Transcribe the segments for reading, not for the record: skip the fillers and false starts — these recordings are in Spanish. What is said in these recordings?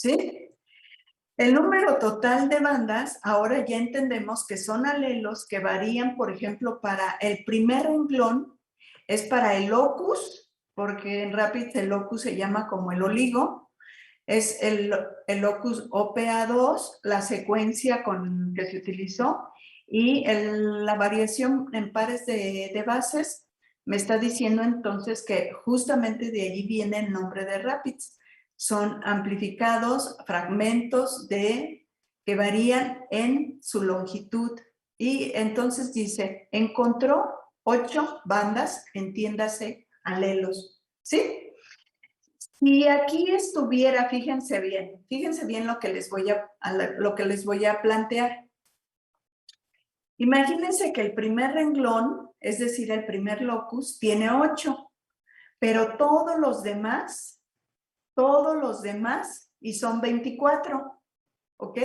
¿sí? El número total de bandas, ahora ya entendemos que son alelos que varían, por ejemplo, para el primer renglón, es para el locus, porque en RAPIDS el locus se llama como el oligo, es el locus OPA2, la secuencia que se utilizó, y la variación en pares de bases me está diciendo entonces que justamente de allí viene el nombre de RAPIDS. Son amplificados fragmentos que varían en su longitud. Y entonces dice, encontró 8 bandas, entiéndase, alelos, ¿sí? Si aquí estuviera, fíjense bien lo que les voy a plantear. Imagínense que el primer renglón, es decir, el primer locus, tiene 8, pero todos los demás, y son 24, ¿ok?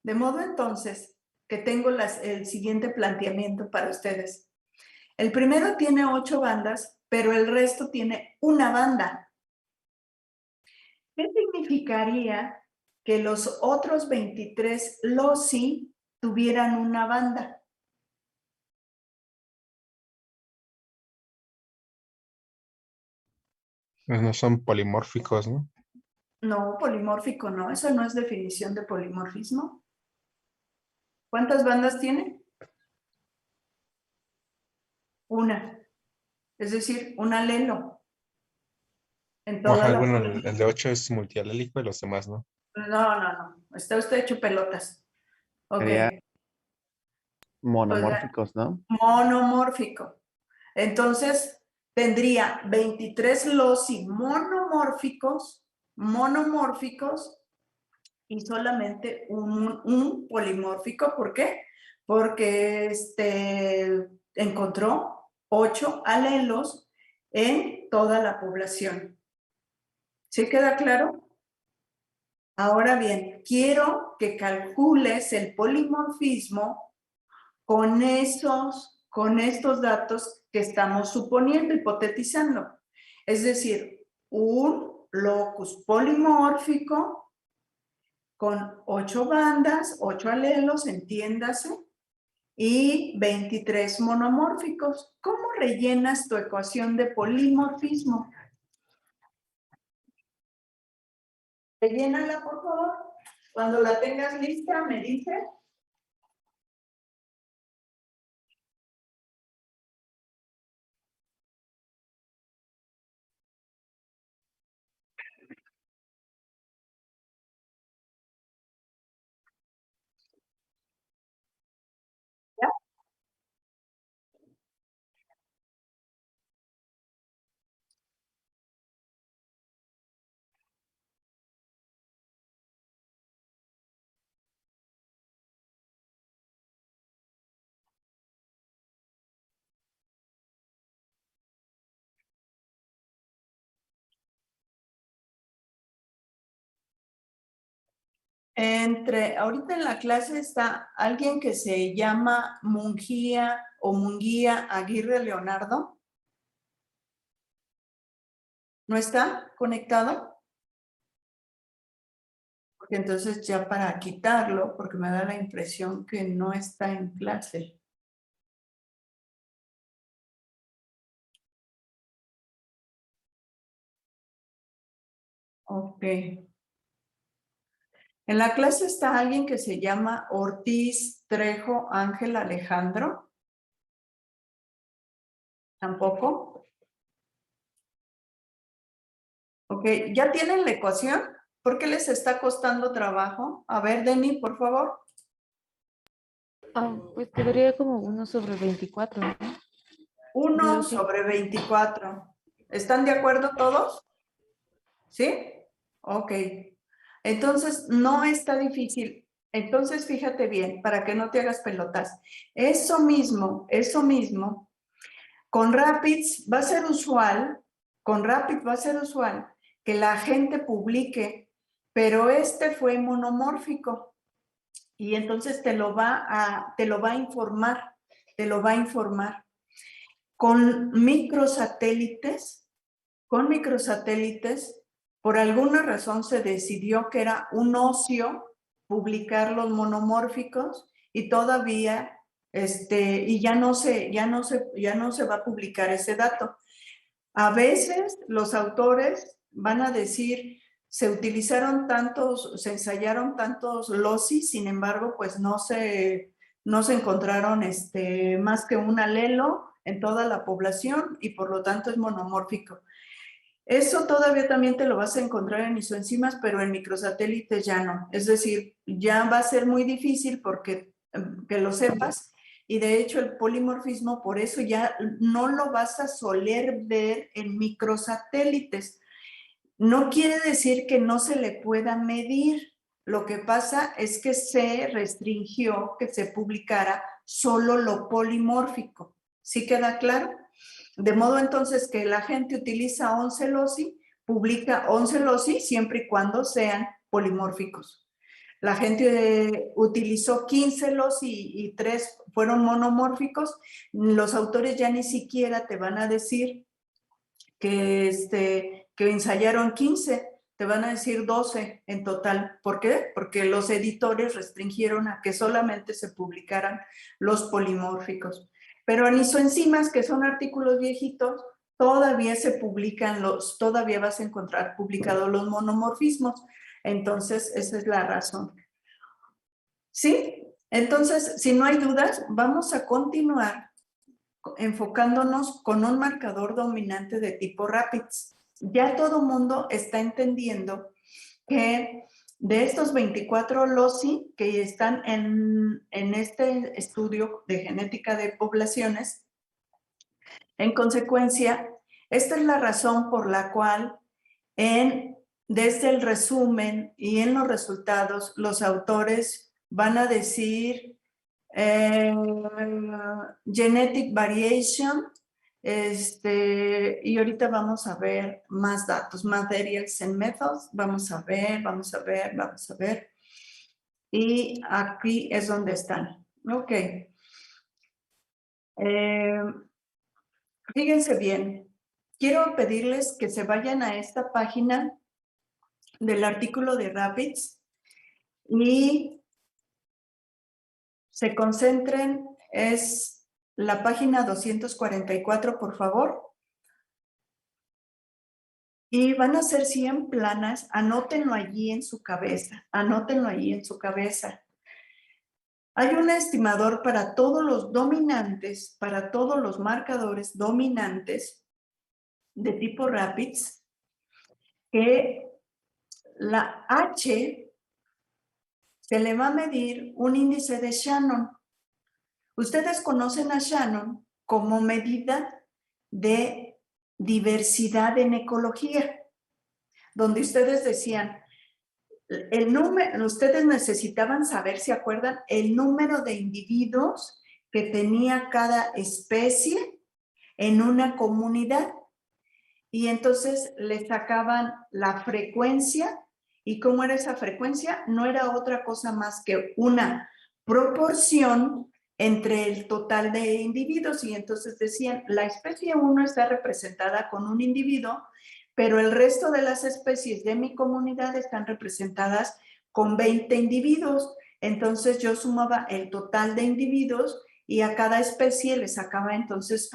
De modo entonces que tengo el siguiente planteamiento para ustedes. El primero tiene 8 bandas, pero el resto tiene una banda. ¿Qué significaría que los otros 23 loci tuvieran una banda? Pues no son polimórficos, ¿no? No, polimórfico no, eso no es definición de polimorfismo. ¿Cuántas bandas tiene? Una, es decir, un alelo en toda la Bueno, población. el de 8 es multialélico y los demás, ¿no? No, está usted hecho pelotas. Ok, Sería pues monomórficos, ¿no? monomórfico. Entonces, tendría 23 loci monomórficos y solamente un polimórfico. ¿Por qué? Porque encontró 8 alelos en toda la población. ¿Sí queda claro? Ahora bien, quiero que calcules el polimorfismo con estos datos que estamos suponiendo, hipotetizando. Es decir, un locus polimórfico con 8 bandas, 8 alelos, entiéndase, y 23 monomórficos. ¿Cómo rellenas tu ecuación de polimorfismo? Rellénala, por favor. Cuando la tengas lista, me dices. ¿Ya? Ahorita en la clase está alguien que se llama Munguía Aguirre Leonardo. ¿No está conectado? Porque entonces ya para quitarlo, porque me da la impresión que no está en clase. Ok. En la clase está alguien que se llama Ortiz Trejo Ángel Alejandro. ¿Tampoco? Ok, ¿ya tienen la ecuación? ¿Por qué les está costando trabajo? A ver, Denny, por favor. Pues quedaría como 1/24, ¿no? 1 sobre 24. ¿Están de acuerdo todos? ¿Sí? Ok. Entonces, no está difícil. Entonces, fíjate bien, para que no te hagas pelotas. Eso mismo, con Rapids va a ser usual, que la gente publique, pero este fue monomórfico. Y entonces te lo va a informar, Con microsatélites Por alguna razón se decidió que era un ocio publicar los monomórficos y todavía, y ya no se va a publicar ese dato. A veces los autores van a decir, se ensayaron tantos loci, sin embargo, pues no se encontraron más que un alelo en toda la población y por lo tanto es monomórfico. Eso todavía también te lo vas a encontrar en isoenzimas, pero en microsatélites ya no. Es decir, ya va a ser muy difícil porque que lo sepas. Y de hecho el polimorfismo, por eso ya no lo vas a soler ver en microsatélites. No quiere decir que no se le pueda medir. Lo que pasa es que se restringió que se publicara solo lo polimórfico. ¿Sí queda claro? De modo entonces que la gente utiliza 11 loci, publica 11 loci siempre y cuando sean polimórficos. La gente utilizó 15 loci y 3 fueron monomórficos. Los autores ya ni siquiera te van a decir que ensayaron 15, te van a decir 12 en total. ¿Por qué? Porque los editores restringieron a que solamente se publicaran los polimórficos. Pero en isoenzimas, que son artículos viejitos, todavía se publican todavía vas a encontrar publicados los monomorfismos. Entonces, esa es la razón. ¿Sí? Entonces, si no hay dudas, vamos a continuar enfocándonos con un marcador dominante de tipo RAPIDS. Ya todo mundo está entendiendo que de estos 24 loci que están en este estudio de genética de poblaciones, en consecuencia, esta es la razón por la cual desde el resumen y en los resultados, los autores van a decir genetic variation, y ahorita vamos a ver más datos, materials and methods, vamos a ver. Y aquí es donde están. Ok. Fíjense bien, quiero pedirles que se vayan a esta página del artículo de RAPIDS y se concentren, es la página 244, por favor. Y van a ser 100 planas, anótenlo allí en su cabeza, Hay un estimador para todos los dominantes, para todos los marcadores dominantes de tipo RAPIDS, que la H se le va a medir un índice de Shannon. Ustedes conocen a Shannon como medida de diversidad en ecología, donde ustedes decían, ustedes necesitaban saber, ¿se acuerdan? El número de individuos que tenía cada especie en una comunidad. Y entonces le sacaban la frecuencia. ¿Y cómo era esa frecuencia? No era otra cosa más que una proporción entre el total de individuos. Y entonces decían, la especie 1 está representada con un individuo, pero el resto de las especies de mi comunidad están representadas con 20 individuos. Entonces yo sumaba el total de individuos y a cada especie le sacaba entonces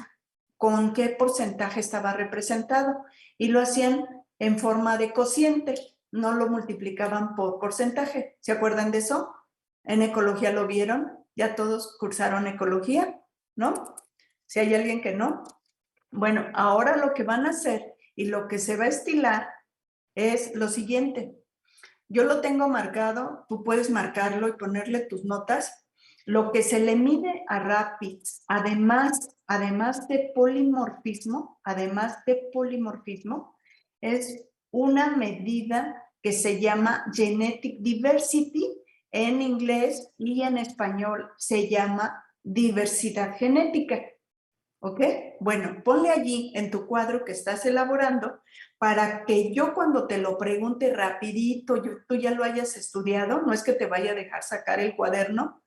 con qué porcentaje estaba representado. Y lo hacían en forma de cociente, no lo multiplicaban por porcentaje. ¿Se acuerdan de eso? En ecología lo vieron, ya todos cursaron ecología, ¿no? Si hay alguien que no. Bueno, ahora lo que van a hacer y lo que se va a estilar es lo siguiente. Yo lo tengo marcado, tú puedes marcarlo y ponerle tus notas. Lo que se le mide a RAPIDS, además de polimorfismo, es una medida que se llama Genetic Diversity en inglés y en español se llama diversidad genética. ¿Ok? Bueno, ponle allí en tu cuadro que estás elaborando para que yo cuando te lo pregunte rapidito, tú ya lo hayas estudiado, no es que te vaya a dejar sacar el cuaderno,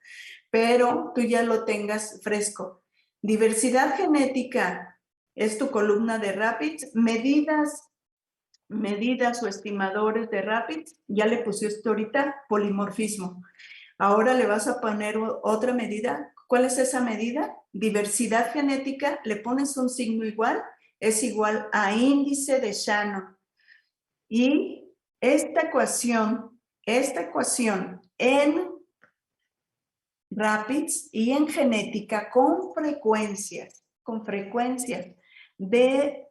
pero tú ya lo tengas fresco. Diversidad genética es tu columna de RAPIDS, medidas medidas o estimadores de RAPIDS, ya le pusiste ahorita polimorfismo. Ahora le vas a poner otra medida. ¿Cuál es esa medida? Diversidad genética, le pones un signo igual, es igual a índice de Shannon. Y esta ecuación en RAPIDS y en genética con frecuencias de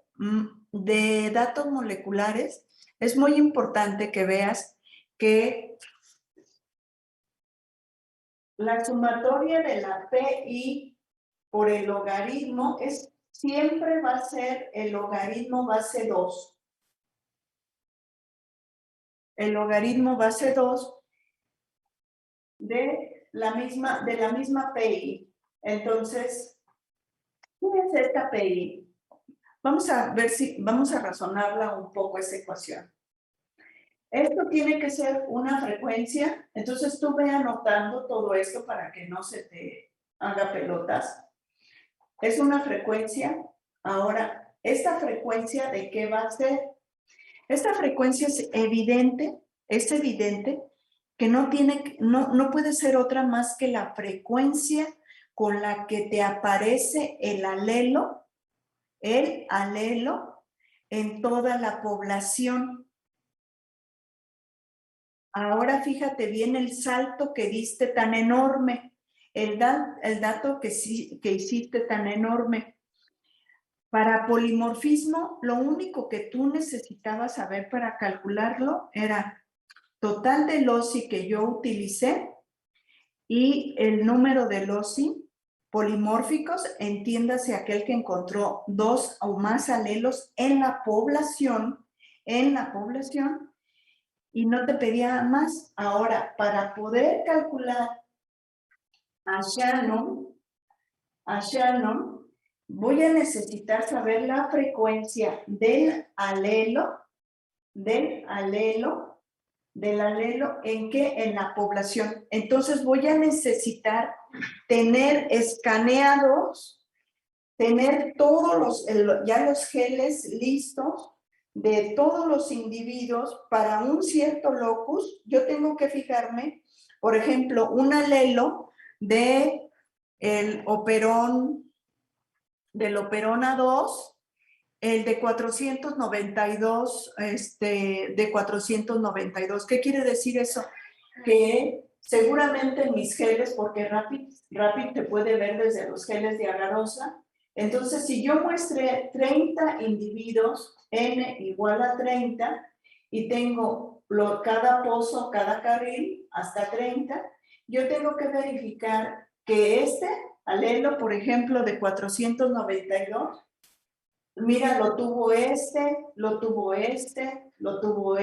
datos moleculares, es muy importante que veas que la sumatoria de la PI por el logaritmo siempre va a ser el logaritmo base 2. El logaritmo base 2 de la misma PI. Entonces, ¿qué es esta PI? Vamos a ver vamos a razonarla un poco esa ecuación. Esto tiene que ser una frecuencia, entonces tú ve anotando todo esto para que no se te haga pelotas. Es una frecuencia. Ahora, ¿esta frecuencia de qué va a ser? Esta frecuencia es evidente que no puede ser otra más que la frecuencia con la que te aparece el alelo en toda la población. Ahora fíjate bien el salto que diste tan enorme, el dato que hiciste tan enorme. Para polimorfismo, lo único que tú necesitabas saber para calcularlo era total de loci que yo utilicé y el número de loci polimórficos, entiéndase aquel que encontró 2 o más alelos en la población, y no te pedía más. Ahora, para poder calcular a Shannon, voy a necesitar saber la frecuencia del alelo, ¿en qué? En la población. Entonces voy a necesitar tener escaneados, tener todos los geles listos de todos los individuos para un cierto locus. Yo tengo que fijarme, por ejemplo, un alelo del operón A2, el de 492, de 492. ¿Qué quiere decir eso? Que seguramente en mis geles, porque Rapid te puede ver desde los geles de agarosa. Entonces, si yo muestre 30 individuos, n igual a 30, y tengo cada pozo, cada carril, hasta 30, yo tengo que verificar que este alelo, por ejemplo, de 492, mira, lo tuvo lo tuvo lo tuvo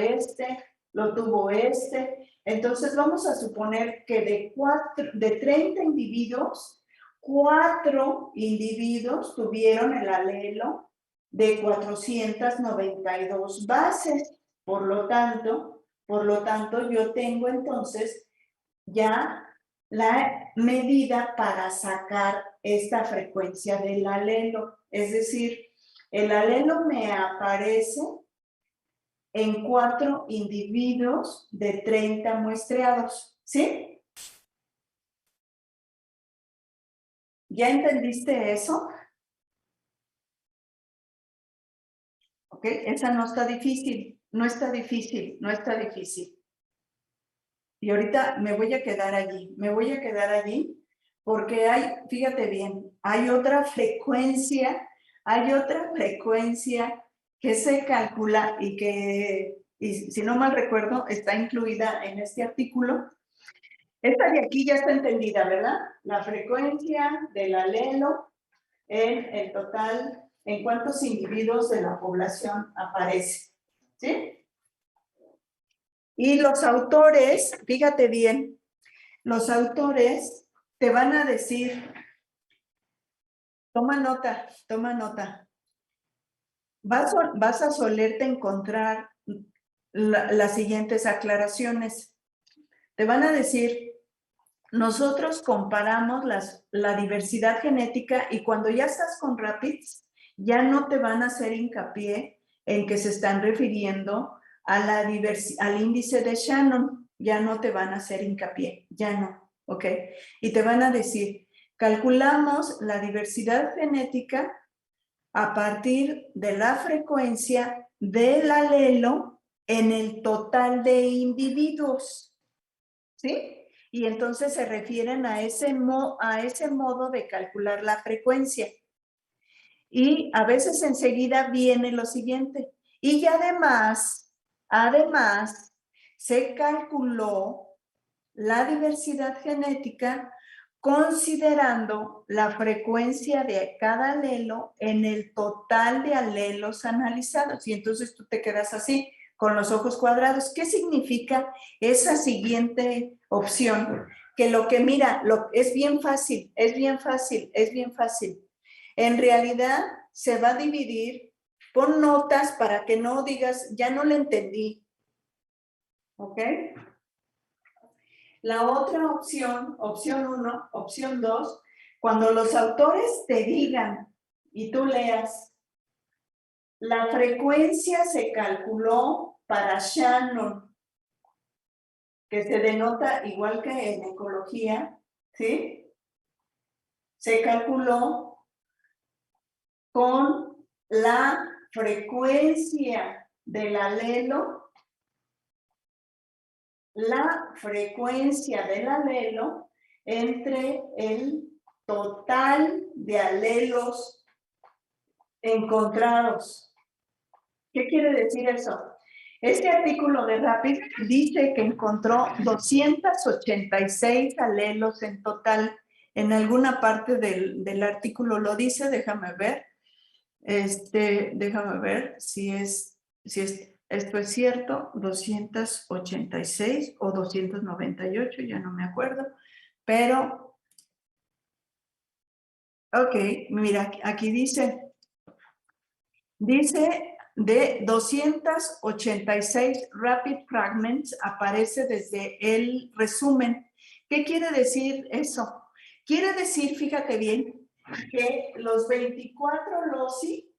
lo tuvo Entonces, vamos a suponer que de 30 individuos, 4 individuos tuvieron el alelo de 492 bases. Por lo tanto, yo tengo entonces ya la medida para sacar esta frecuencia del alelo. Es decir, el alelo me aparece en 4 individuos de 30 muestreados, ¿sí? ¿Ya entendiste eso? ¿Ok? Esa no está difícil, no está difícil. Y ahorita me voy a quedar allí, porque fíjate bien, hay otra frecuencia que se calcula y si no mal recuerdo, está incluida en este artículo. Esta de aquí ya está entendida, ¿verdad? La frecuencia del alelo en el total, en cuántos individuos de la población aparece, ¿sí? Y los autores, fíjate bien, los autores te van a decir, toma nota. Vas a solerte encontrar las siguientes aclaraciones. Te van a decir, nosotros comparamos la diversidad genética y cuando ya estás con RAPIDS, ya no te van a hacer hincapié en que se están refiriendo a al índice de Shannon. Ya no te van a hacer hincapié, ya no, ¿ok? Y te van a decir, calculamos la diversidad genética a partir de la frecuencia del alelo en el total de individuos, ¿sí? Y entonces se refieren a ese modo de calcular la frecuencia. Y a veces enseguida viene lo siguiente. Y además, se calculó la diversidad genética considerando la frecuencia de cada alelo en el total de alelos analizados. Y entonces tú te quedas así, con los ojos cuadrados. ¿Qué significa esa siguiente opción? Que es bien fácil. En realidad se va a dividir, pon notas para que no digas, ya no le entendí. ¿Ok? La otra opción 1, opción 2, cuando los autores te digan y tú leas, la frecuencia se calculó para Shannon, que se denota igual que en ecología, ¿sí? Se calculó con la frecuencia del alelo, entre el total de alelos encontrados. ¿Qué quiere decir eso? Este artículo de Rapid dice que encontró 286 alelos en total. En alguna parte del artículo lo dice, déjame ver. Déjame ver si esto es cierto, 286 o 298, ya no me acuerdo, pero, ok, mira, aquí dice de 286 rapid fragments, aparece desde el resumen. ¿Qué quiere decir eso? Quiere decir, fíjate bien, que los 24 loci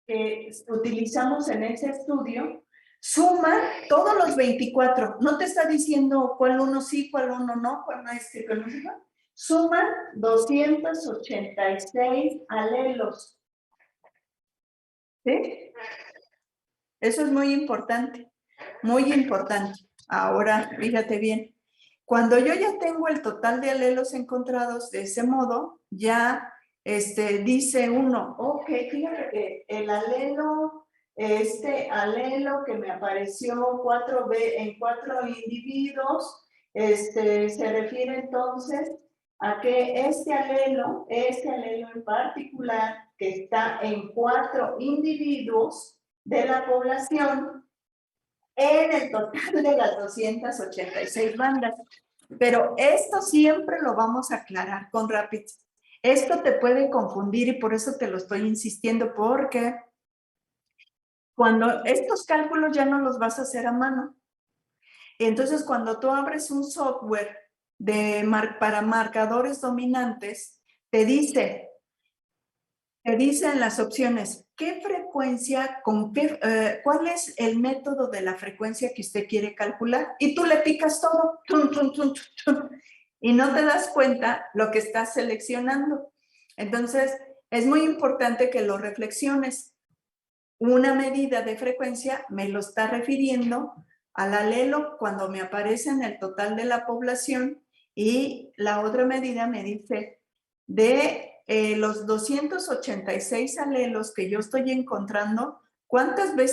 que utilizamos en ese estudio suman todos los 24. No te está diciendo cuál uno sí, cuál uno no, cuál no es, cuál no es. Suman 286 alelos. ¿Sí? Eso es muy importante, muy importante. Ahora, fíjate bien, cuando yo ya tengo el total de alelos encontrados de ese modo, ya dice uno, ok, fíjate que el alelo, este alelo que me apareció en 4 individuos, se refiere entonces a que este alelo en particular, que está en 4 individuos de la población, en el total de las 286 bandas. Pero esto siempre lo vamos a aclarar con Rapid. Esto te puede confundir y por eso te lo estoy insistiendo, porque cuando estos cálculos ya no los vas a hacer a mano. Entonces, cuando tú abres un software para marcadores dominantes, te dice en las opciones, ¿qué frecuencia, cuál es el método de la frecuencia que usted quiere calcular? Y tú le picas todo, y no te das cuenta lo que estás seleccionando. Entonces, es muy importante que lo reflexiones. Una medida de frecuencia me lo está refiriendo al alelo cuando me aparece en el total de la población, y la otra medida me dice de los 286 alelos que yo estoy encontrando, ¿cuántas de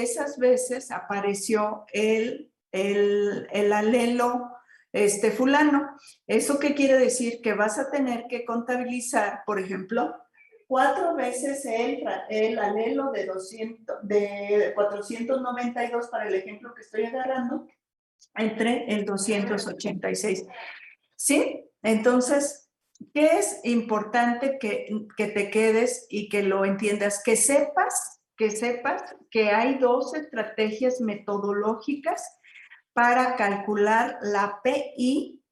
esas veces apareció el alelo fulano? ¿Eso qué quiere decir? Que vas a tener que contabilizar, por ejemplo, 4 veces el alelo de 492 para el ejemplo que estoy agarrando, entre el 286. ¿Sí? Entonces, ¿qué es importante que te quedes y que lo entiendas? Que sepas que hay 2 estrategias metodológicas para calcular la PI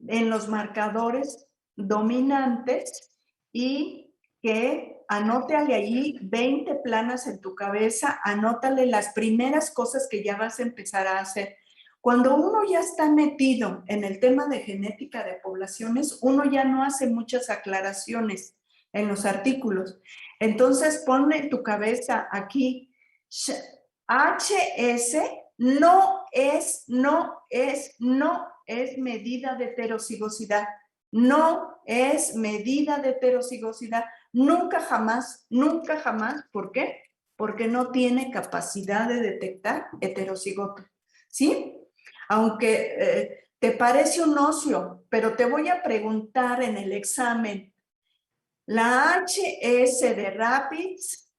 en los marcadores dominantes, y que anótale allí 20 planas en tu cabeza, anótale las primeras cosas que ya vas a empezar a hacer. Cuando uno ya está metido en el tema de genética de poblaciones, uno ya no hace muchas aclaraciones en los artículos. Entonces, ponle en tu cabeza aquí, HS no es medida de heterocigosidad. No es medida de heterocigosidad. Nunca jamás, ¿por qué? Porque no tiene capacidad de detectar heterocigoto, ¿sí? Aunque te parece un ocio, pero te voy a preguntar en el examen, ¿la HS de Rapids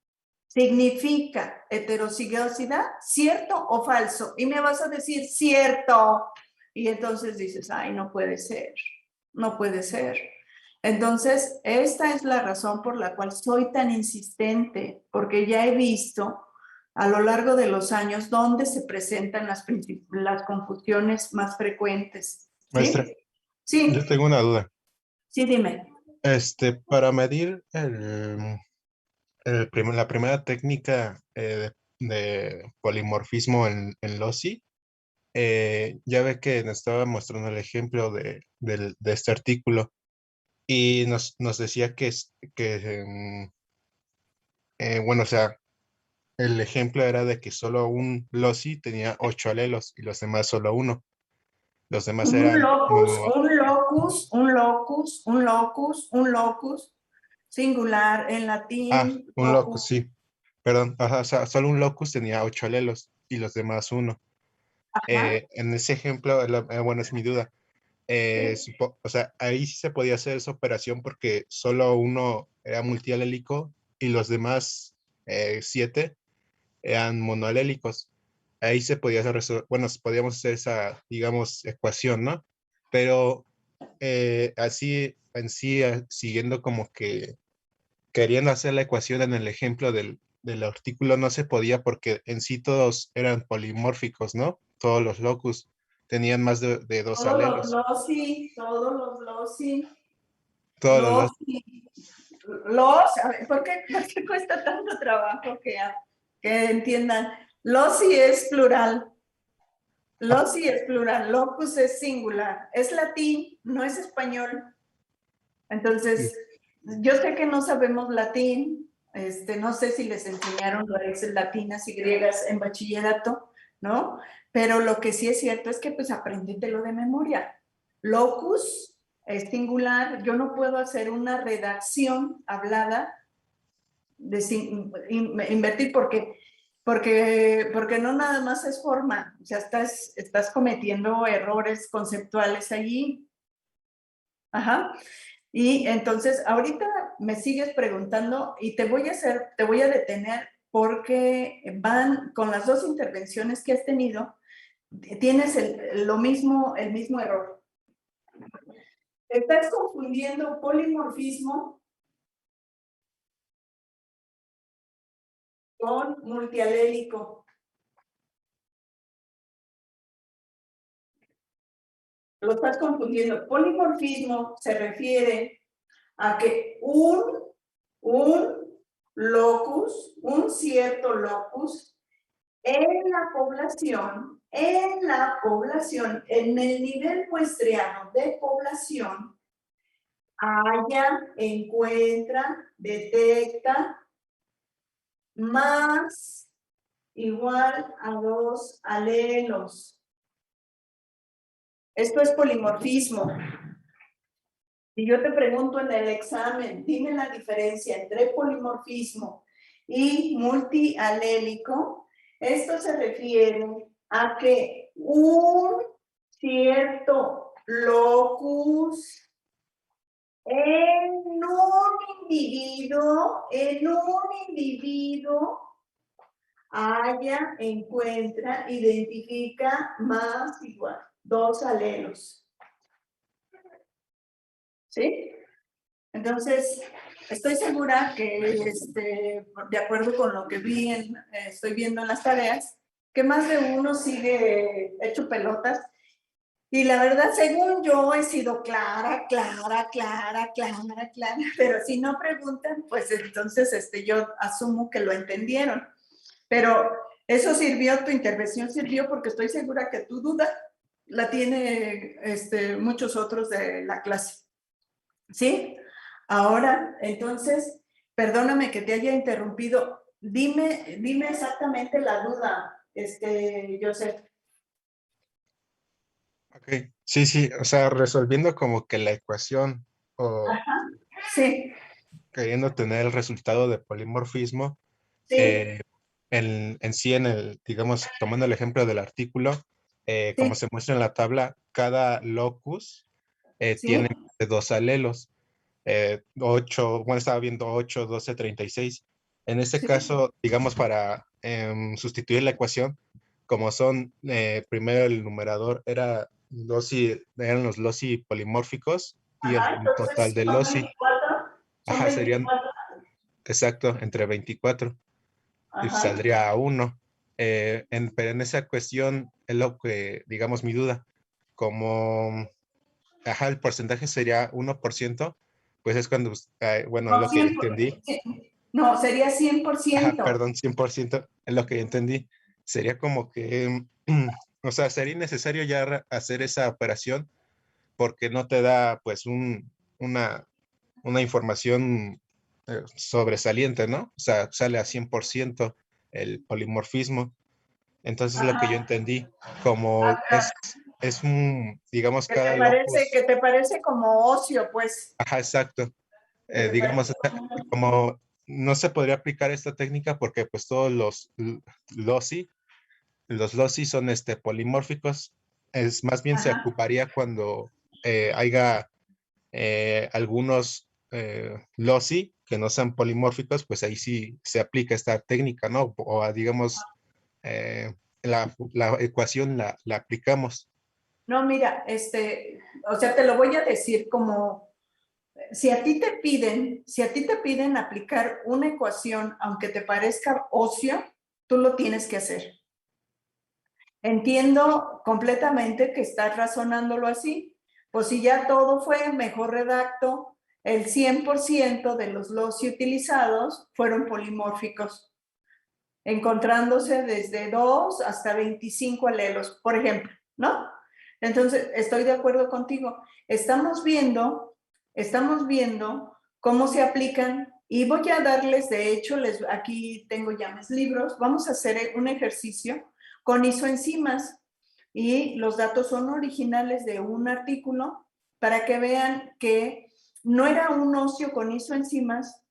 significa heterocigosidad? ¿Cierto o falso? Y me vas a decir, cierto. Y entonces dices, ay, no puede ser, no puede ser. Entonces, esta es la razón por la cual soy tan insistente, porque ya he visto a lo largo de los años dónde se presentan las confusiones más frecuentes. Maestra, ¿Sí? Sí, yo tengo una duda. sí, dime. Para medir la primera técnica de polimorfismo en LOSI, ya ve que nos estaba mostrando el ejemplo de este artículo y nos decía bueno, o sea, el ejemplo era de que solo un loci tenía 8 alelos y los demás solo uno. Los demás Un eran locus, un locus, singular en latín, un locus, locus. sí. Perdón, ajá, o sea, solo un locus tenía 8 alelos y los demás uno. Ajá. En ese ejemplo, bueno, es mi duda. O sea, ahí sí se podía hacer esa operación porque solo uno era multialélico y los demás 7 eran monoalélicos. Ahí se podía hacer, bueno, podíamos hacer esa, digamos, ecuación, ¿no? Pero así, en sí, siguiendo como que queriendo hacer la ecuación en el ejemplo del artículo, no se podía porque en sí todos eran polimórficos, ¿no? Todos los locus tenían más de 2 alelos. Todos los loci, Todos los locus. a ver, ¿por qué cuesta tanto trabajo que entiendan? Loci es plural. Loci es plural, locus es singular. Es latín, no es español. Entonces, yo sé que no sabemos latín, no sé si les enseñaron raíces latinas y griegas en bachillerato, ¿no? Pero lo que sí es cierto es que pues apréndetelo de memoria. Locus es singular, yo no puedo hacer una redacción hablada de invertir porque no nada más es forma, o sea, estás cometiendo errores conceptuales allí. Ajá. Y entonces, ahorita me sigues preguntando y te voy a detener porque van con las dos intervenciones que has tenido, tienes el mismo error. Estás confundiendo polimorfismo con multialélico. Lo estás confundiendo. Polimorfismo se refiere a que un locus, un cierto locus, en la población, en el nivel muestreado de población, encuentra, detecta más igual a 2 alelos. Esto es polimorfismo. Si yo te pregunto en el examen, dime la diferencia entre polimorfismo y multialélico, esto se refiere a que un cierto locus en un individuo encuentra, identifica más igual 2 alelos. ¿Sí? Entonces, estoy segura que, de acuerdo con lo que estoy viendo en las tareas, que más de uno sigue hecho pelotas Y la verdad, según yo, he sido clara, pero si no preguntan, pues entonces yo asumo que lo entendieron. Pero eso sirvió, tu intervención sirvió porque estoy segura que tu duda la tiene muchos otros de la clase. ¿Sí? Ahora, entonces, perdóname que te haya interrumpido. Dime exactamente la duda, Joseph. Ok, sí, sí, o sea, resolviendo como que la ecuación o Ajá, sí, queriendo tener el resultado de polimorfismo, sí, eh, en sí, digamos, tomando el ejemplo del artículo, como sí, se muestra en la tabla, cada locus tiene sí, dos alelos, 8, bueno, estaba viendo 8, 12, 36. En este sí, caso, digamos, para sustituir la ecuación, como son, primero el numerador eran los loci polimórficos y ajá, el total entonces de loci. son Ajá, serían, 24, exacto, entre 24 y ajá, saldría a 1. Pero en esa cuestión es lo que, digamos, mi duda. Como, ajá, el porcentaje sería 1%, pues es cuando, bueno, es no, lo que yo entendí. no, sería Ajá, 100%. perdón, 100% es lo que yo entendí. Sería como que, o sea, sería innecesario ya hacer esa operación porque no te da, pues, una información sobresaliente, ¿no? O sea, sale a 100% el polimorfismo. Entonces, lo que yo Ajá, entendí, como es un, digamos, cada que locus, te parece como ocio, pues, ajá, exacto. que te Digamos, parece como... como no se podría aplicar esta técnica porque pues todos los loci son polimórficos. Es más bien se Ajá. ocuparía cuando haya algunos loci que no sean polimórficos, pues ahí sí se aplica esta técnica, ¿no? O digamos, la ecuación la aplicamos. No, mira, o sea, te lo voy a decir como, si a ti te piden aplicar una ecuación, aunque te parezca ocio, tú lo tienes que hacer. Entiendo completamente que estás razonándolo así. Pues si ya todo fue, mejor redacto, el 100% de los loci utilizados fueron polimórficos, encontrándose desde 2 hasta 25 alelos, por ejemplo, ¿no? Entonces, estoy de acuerdo contigo. Estamos viendo cómo se aplican y voy a darles, de hecho, aquí tengo ya mis libros, vamos a hacer un ejercicio con isoenzimas y los datos son originales de un artículo para que vean que no era un ocio con isoenzimas,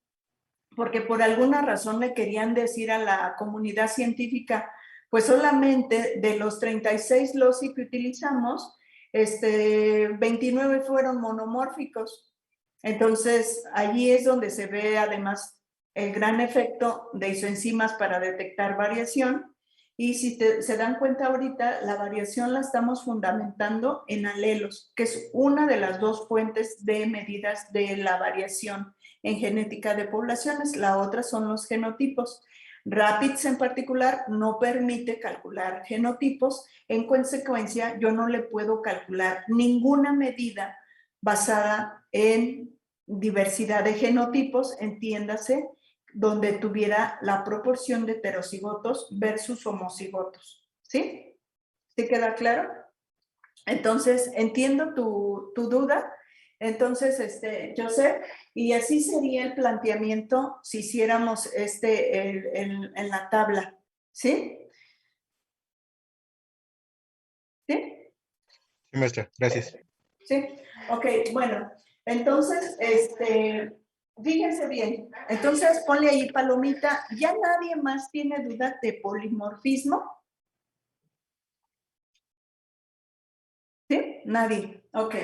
porque por alguna razón le querían decir a la comunidad científica, pues solamente de los 36 loci que utilizamos, 29 fueron monomórficos. Entonces, allí es donde se ve además el gran efecto de isoenzimas para detectar variación. Y si se dan cuenta ahorita, la variación la estamos fundamentando en alelos, que es una de las dos fuentes de medidas de la variación en genética de poblaciones. La otra son los genotipos. RAPIDS en particular no permite calcular genotipos. En consecuencia, yo no le puedo calcular ninguna medida basada en diversidad de genotipos, entiéndase, donde tuviera la proporción de heterocigotos versus homocigotos. ¿Sí? ¿Sí queda claro? Entonces, entiendo tu duda. Entonces, Joseph, y así sería el planteamiento si hiciéramos en la tabla. ¿Sí? ¿Sí? Sí, maestra, gracias. Sí. Ok, bueno. Entonces, fíjense bien. Entonces, ponle ahí palomita. ¿Ya nadie más tiene duda de polimorfismo? ¿Sí? Nadie. Ok.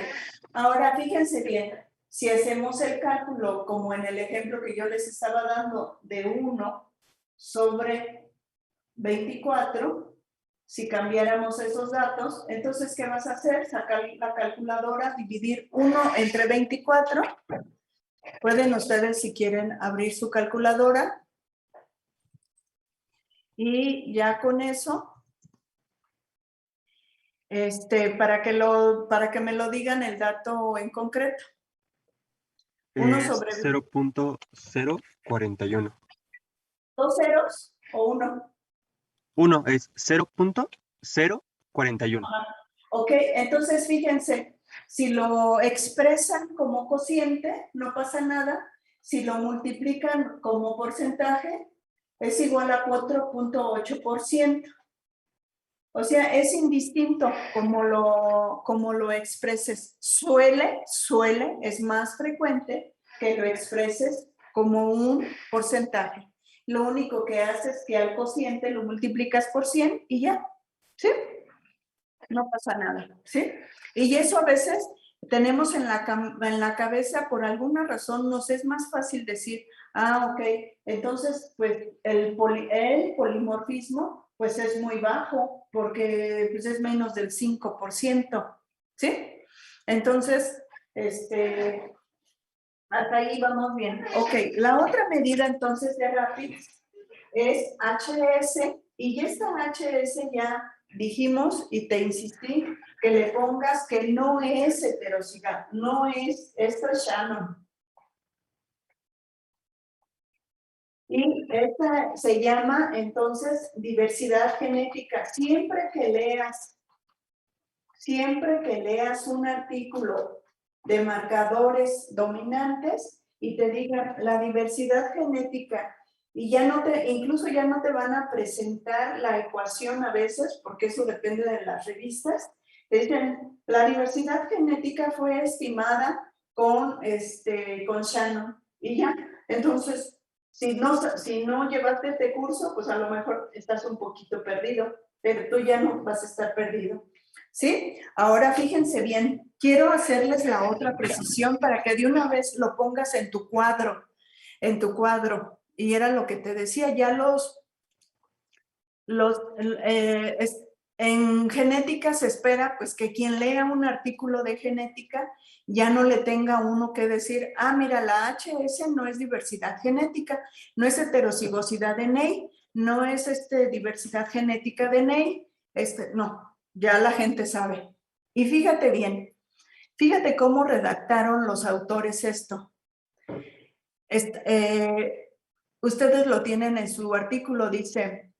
Ahora fíjense bien, si hacemos el cálculo como en el ejemplo que yo les estaba dando de 1 sobre 24, si cambiáramos esos datos, entonces, ¿qué vas a hacer? Sacar la calculadora, dividir 1 entre 24. Pueden ustedes, si quieren, abrir su calculadora y ya con eso para que me lo digan el dato en concreto. Es 0.041. 0.041. ¿Dos ceros o uno? Uno es 0.041. Ok, entonces fíjense, si lo expresan como cociente, no pasa nada. Si lo multiplican como porcentaje, es igual a 4.8%. O sea, es indistinto como lo expreses. Suele, es más frecuente que lo expreses como un porcentaje. Lo único que haces es que al cociente lo multiplicas por 100 y ya, ¿sí? No pasa nada, ¿sí? Y eso a veces tenemos en la cabeza, por alguna razón, nos es más fácil decir, ok, entonces, pues, el polimorfismo, pues, es muy bajo, porque pues, es menos del 5%, ¿sí? Entonces, hasta ahí vamos bien. Ok, la otra medida, entonces, de RAPID es HS, y esta HS ya dijimos y te insistí que le pongas que no es heterocidad, no es, esto es Shannon. Y esta se llama entonces diversidad genética. Siempre que leas un artículo de marcadores dominantes y te digan la diversidad genética, y incluso ya no te van a presentar la ecuación a veces, porque eso depende de las revistas, te dicen, la diversidad genética fue estimada con Shannon, y ya. Entonces, si no llevaste este curso, pues a lo mejor estás un poquito perdido, pero tú ya no vas a estar perdido. ¿Sí? Ahora fíjense bien, quiero hacerles la otra precisión para que de una vez lo pongas en tu cuadro, y era lo que te decía, ya en genética se espera pues que quien lea un artículo de genética ya no le tenga uno que decir, mira, la HS no es diversidad genética, no es heterocigosidad de Ney, no es diversidad genética de Ney, no, ya la gente sabe. Y fíjate bien, fíjate cómo redactaron los autores esto. Ustedes lo tienen en su artículo, dice,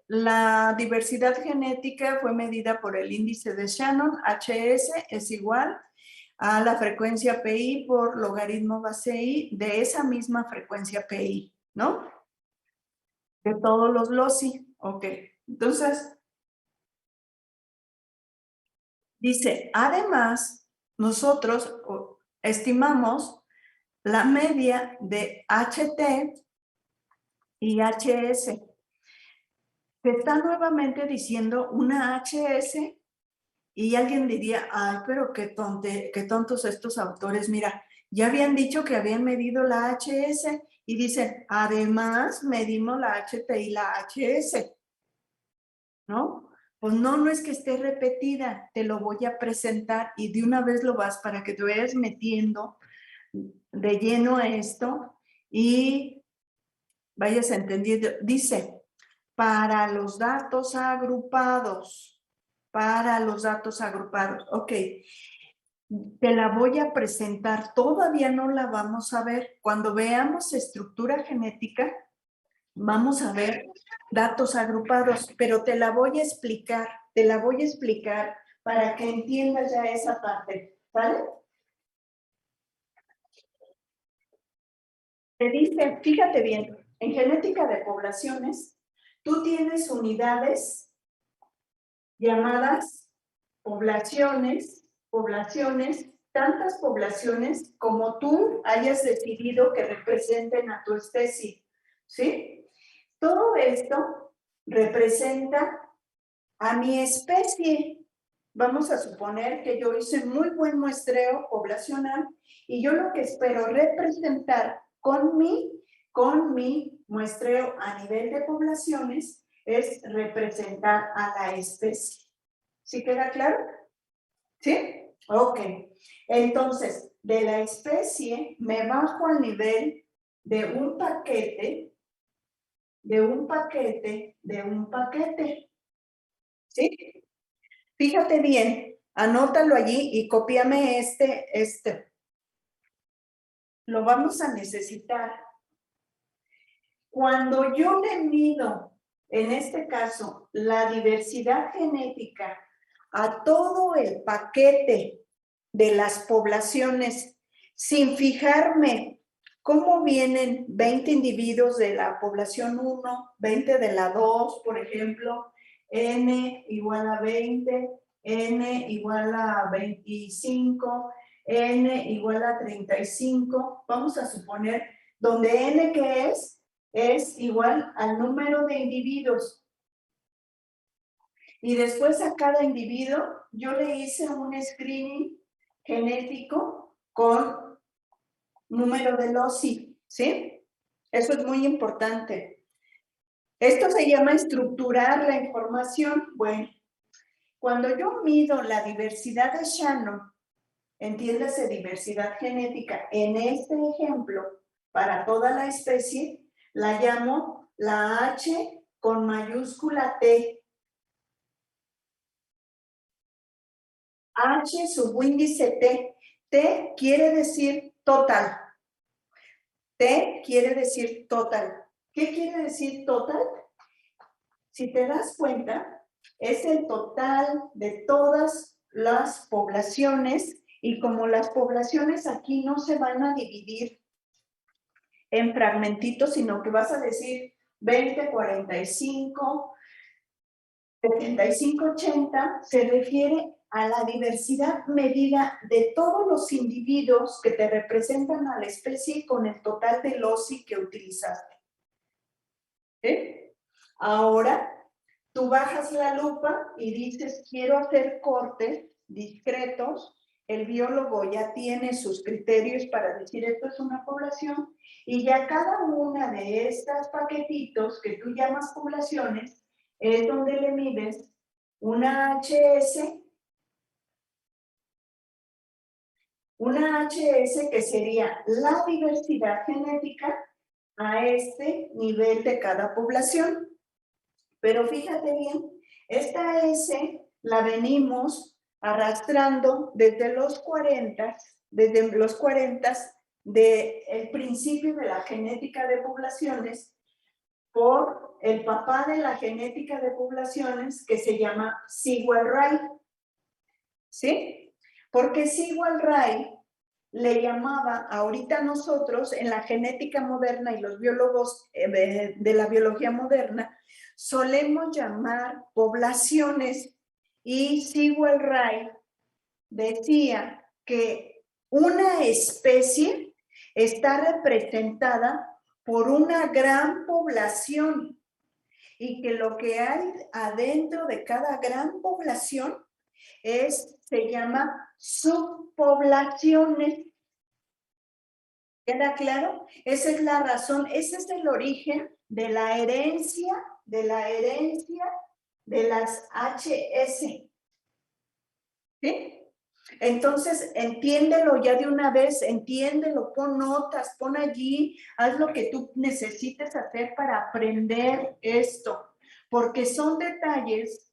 la diversidad genética fue medida por el índice de Shannon, HS es igual a la frecuencia PI por logaritmo base I de esa misma frecuencia PI, ¿no? De todos los loci, ok. Entonces, dice, además, nosotros estimamos la media de HT y HS. Se está nuevamente diciendo una HS y alguien diría, pero qué tontos estos autores. Mira, ya habían dicho que habían medido la HS y dicen, además medimos la HT y la HS, ¿no? Pues no es que esté repetida, te lo voy a presentar y de una vez lo vas para que te vayas metiendo de lleno a esto y vayas entendiendo. Dice, para los datos agrupados, ok, te la voy a presentar, todavía no la vamos a ver. Cuando veamos estructura genética, vamos a ver datos agrupados, pero te la voy a explicar para que entiendas ya esa parte, ¿vale? Te dice, fíjate bien, en genética de poblaciones, tú tienes unidades llamadas poblaciones, tantas poblaciones como tú hayas decidido que representen a tu especie, ¿sí? Todo esto representa a mi especie. Vamos a suponer que yo hice muy buen muestreo poblacional y yo lo que espero representar con mi muestreo a nivel de poblaciones es representar a la especie. ¿Sí queda claro? ¿Sí? Ok. Entonces, de la especie me bajo al nivel de un paquete, ¿sí? Fíjate bien, anótalo allí y cópiame este. Lo vamos a necesitar. Cuando yo le mido, en este caso, la diversidad genética a todo el paquete de las poblaciones, sin fijarme cómo vienen 20 individuos de la población 1, 20 de la 2, por ejemplo, n igual a 20, n igual a 25, n igual a 35, vamos a suponer, donde n que es igual al número de individuos. Y después a cada individuo yo le hice un screening genético con número de LOCI, ¿sí? Eso es muy importante. Esto se llama estructurar la información. Bueno, cuando yo mido la diversidad de Shannon, entiéndase diversidad genética, en este ejemplo, para toda la especie, la llamo la H con mayúscula T. H subíndice T. T quiere decir total. T quiere decir total. ¿Qué quiere decir total? Si te das cuenta, es el total de todas las poblaciones, y como las poblaciones aquí no se van a dividir en fragmentitos, sino que vas a decir 20, 45, 75, 80, se refiere a la diversidad medida de todos los individuos que te representan a la especie con el total del OSI que utilizaste. ¿Sí? Ahora, tú bajas la lupa y dices, quiero hacer cortes discretos. El biólogo ya tiene sus criterios para decir esto es una población, y ya cada una de estas paquetitos que tú llamas poblaciones es donde le mides una HS que sería la diversidad genética a este nivel de cada población. Pero fíjate bien, esta S la venimos arrastrando desde los 40 del principio de la genética de poblaciones, por el papá de la genética de poblaciones, que se llama Sewall-Wright. ¿Sí? Porque Sewall-Wright le llamaba, ahorita nosotros en la genética moderna y los biólogos de la biología moderna, solemos llamar poblaciones, y Sewall-Wright decía que una especie está representada por una gran población, y que lo que hay adentro de cada gran población se llama subpoblaciones. ¿Queda claro? Esa es la razón, ese es el origen de la herencia de las HS. ¿Sí? Entonces, entiéndelo ya de una vez, entiéndelo, pon notas, pon allí, haz lo que tú necesites hacer para aprender esto, porque son detalles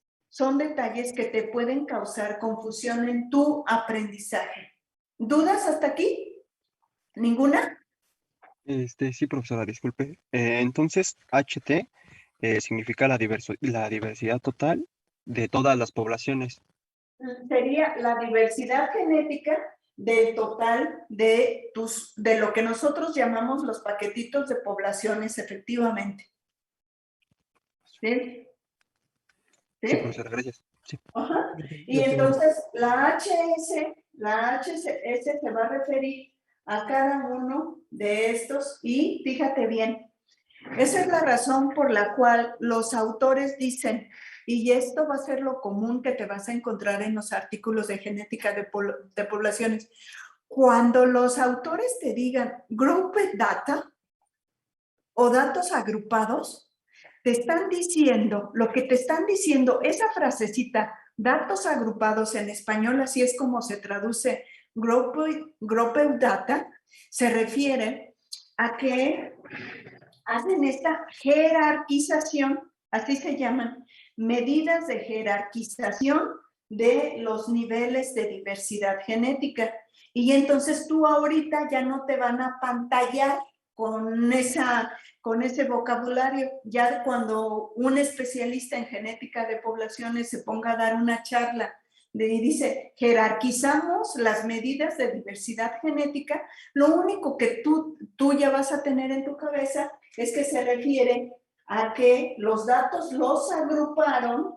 que te pueden causar confusión en tu aprendizaje. ¿Dudas hasta aquí? ¿Ninguna? Sí, profesora, disculpe. Entonces, HT significa la diversidad total de todas las poblaciones. Sería la diversidad genética del total de lo que nosotros llamamos los paquetitos de poblaciones, efectivamente. ¿Sí? Sí, profesora, gracias. Sí. Ajá. Y entonces la HS se va a referir a cada uno de estos, y fíjate bien, esa es la razón por la cual los autores dicen, y esto va a ser lo común que te vas a encontrar en los artículos de genética de poblaciones, cuando los autores te digan grouped data o datos agrupados, te están diciendo, lo que te están diciendo, esa frasecita, datos agrupados en español, así es como se traduce grouped data, se refiere a que hacen esta jerarquización, así se llaman, medidas de jerarquización de los niveles de diversidad genética. Y entonces tú ahorita ya no te van a pantallar con ese vocabulario. Ya cuando un especialista en genética de poblaciones se ponga a dar una charla y dice, jerarquizamos las medidas de diversidad genética, lo único que tú ya vas a tener en tu cabeza es que se refiere a que los datos los agruparon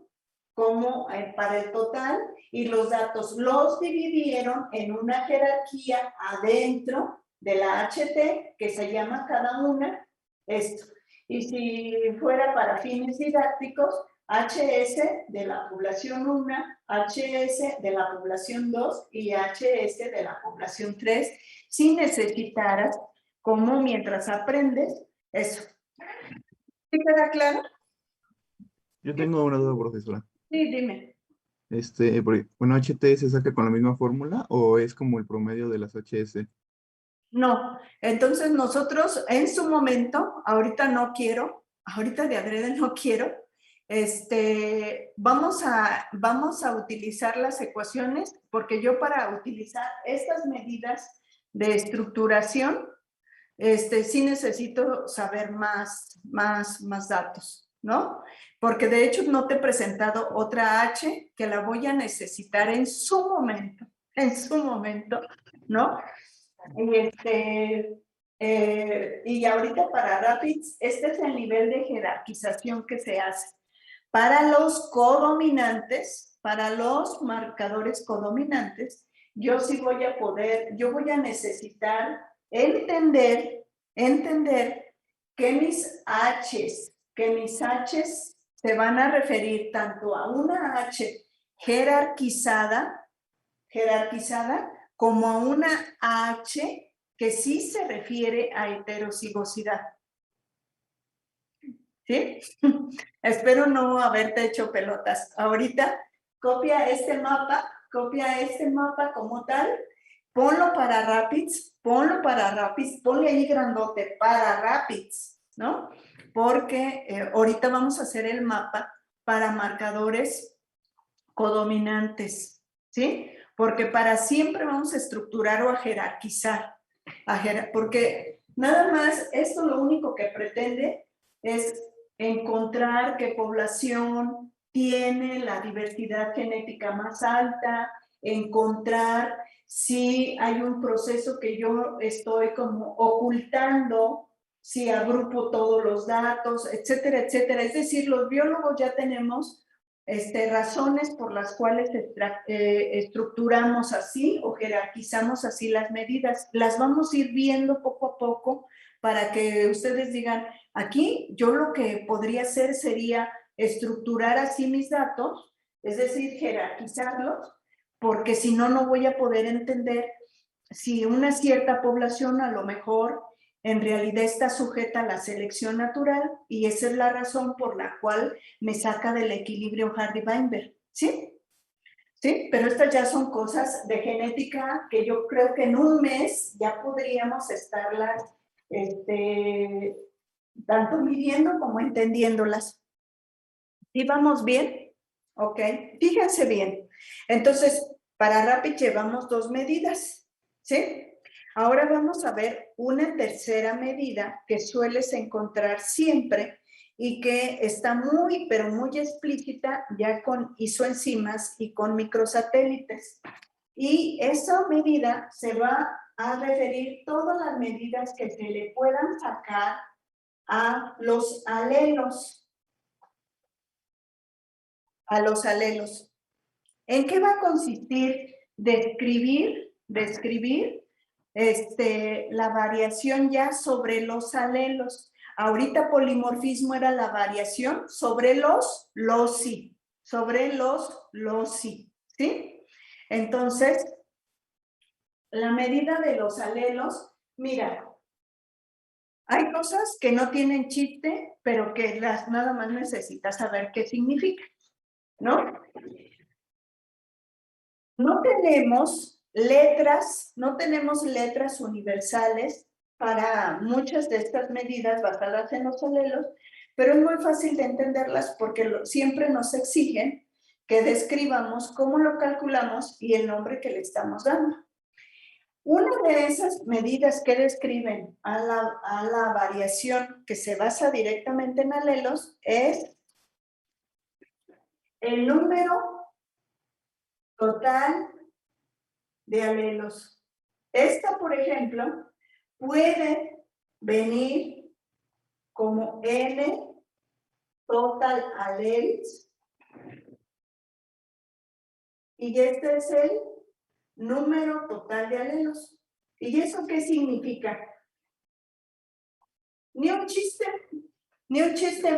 como para el total y los datos los dividieron en una jerarquía adentro de la HT que se llama cada una esto. Y si fuera para fines didácticos, HS de la población 1, HS de la población 2 y HS de la población 3, si necesitaras, como mientras aprendes, eso. ¿Sí queda claro? Yo tengo una duda, profesora. Sí, dime. Bueno, HT se saca con la misma fórmula o es como el promedio de las HS? No, entonces nosotros en su momento, ahorita no quiero, ahorita de adrede no quiero, vamos a utilizar las ecuaciones porque yo para utilizar estas medidas de estructuración, sí necesito saber más datos, ¿no? Porque de hecho no te he presentado otra H que la voy a necesitar en su momento, ¿no? Y ahorita para Rapids, este es el nivel de jerarquización que se hace. Para los codominantes, para los marcadores codominantes, yo sí voy a necesitar entender que mis H's se van a referir tanto a una H jerarquizada como a una H que sí se refiere a heterocigosidad. ¿Sí? Espero no haberte hecho pelotas. Ahorita copia este mapa como tal, ponlo para Rapids, ponle ahí grandote para Rapids, ¿no? Porque ahorita vamos a hacer el mapa para marcadores codominantes, ¿sí? Porque para siempre vamos a estructurar o a jerarquizar, porque nada más esto lo único que pretende es encontrar qué población tiene la diversidad genética más alta, encontrar si hay un proceso que yo estoy como ocultando, si agrupo todos los datos, etcétera, etcétera. Es decir, los biólogos ya tenemos razones por las cuales estructuramos así o jerarquizamos así las medidas. Las vamos a ir viendo poco a poco para que ustedes digan, aquí yo lo que podría hacer sería estructurar así mis datos, es decir, jerarquizarlos, porque si no, no voy a poder entender si una cierta población a lo mejor en realidad está sujeta a la selección natural y esa es la razón por la cual me saca del equilibrio Hardy-Weinberg, ¿sí? Sí, pero estas ya son cosas de genética que yo creo que en un mes ya podríamos estarlas tanto midiendo como entendiéndolas. ¿Sí vamos bien? Ok, fíjense bien. Entonces, para Rapid llevamos 2 medidas, ¿sí? Ahora vamos a ver una tercera medida que sueles encontrar siempre y que está muy, pero muy explícita ya con isoenzimas y con microsatélites. Y esa medida se va a referir todas las medidas que se le puedan sacar a los alelos. ¿En qué va a consistir describir la variación ya sobre los alelos? Ahorita polimorfismo era la variación sobre los loci, ¿sí? Entonces, la medida de los alelos, mira, hay cosas que no tienen chiste, pero que nada más necesitas saber qué significa, ¿no? No tenemos letras universales para muchas de estas medidas basadas en los alelos, pero es muy fácil de entenderlas porque siempre nos exigen que describamos cómo lo calculamos y el nombre que le estamos dando. Una de esas medidas que describen a la variación que se basa directamente en alelos es el número total de alelos. Esta, por ejemplo, puede venir como N total alleles y este es el número total de alelos. ¿Y eso qué significa? Ni un chiste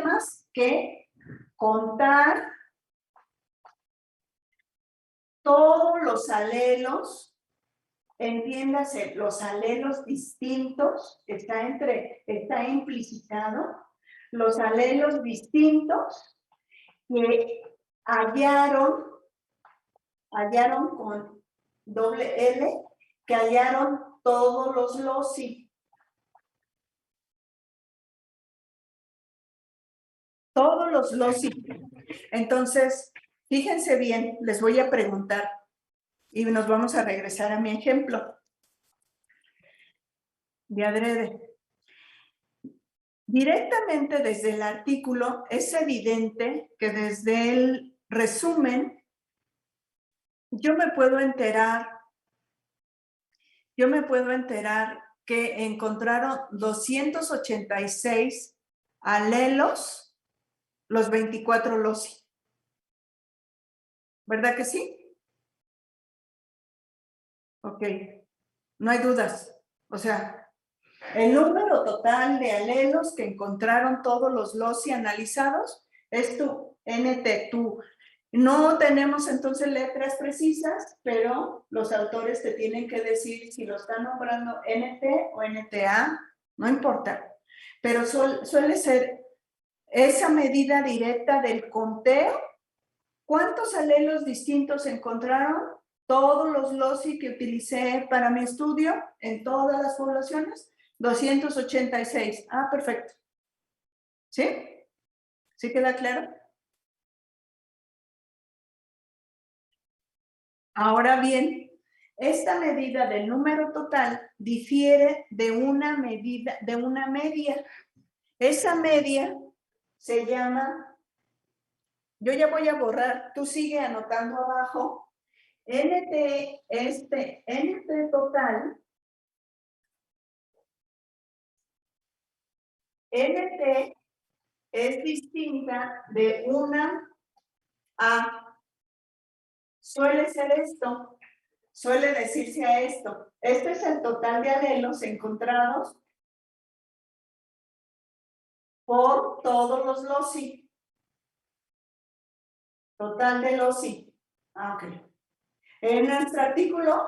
más que contar todos los alelos, entiéndase, los alelos distintos, está implicitado, los alelos distintos que hallaron con doble L, que hallaron todos los loci. Todos los loci. Entonces, fíjense bien, les voy a preguntar y nos vamos a regresar a mi ejemplo de adrede. Directamente desde el artículo es evidente que desde el resumen yo me puedo enterar que encontraron 286 alelos, los 24 loci. ¿Verdad que sí? Ok, no hay dudas. O sea, el número total de alelos que encontraron todos los loci analizados es tu NT, tu. No tenemos entonces letras precisas, pero los autores te tienen que decir si lo están nombrando NT o NTA, no importa. Pero suele ser esa medida directa del conteo. ¿Cuántos alelos distintos encontraron? Todos los loci que utilicé para mi estudio en todas las poblaciones, 286. Ah, perfecto. ¿Sí? ¿Sí queda claro? Ahora bien, esta medida del número total difiere de una medida, de una media. Esa media se llama, yo ya voy a borrar, tú sigue anotando abajo, NT total, NT es distinta de una a. Suele ser esto, suele decirse a esto. Este es el total de alelos encontrados por todos los loci. Total de loci. Ah, ok. En nuestro artículo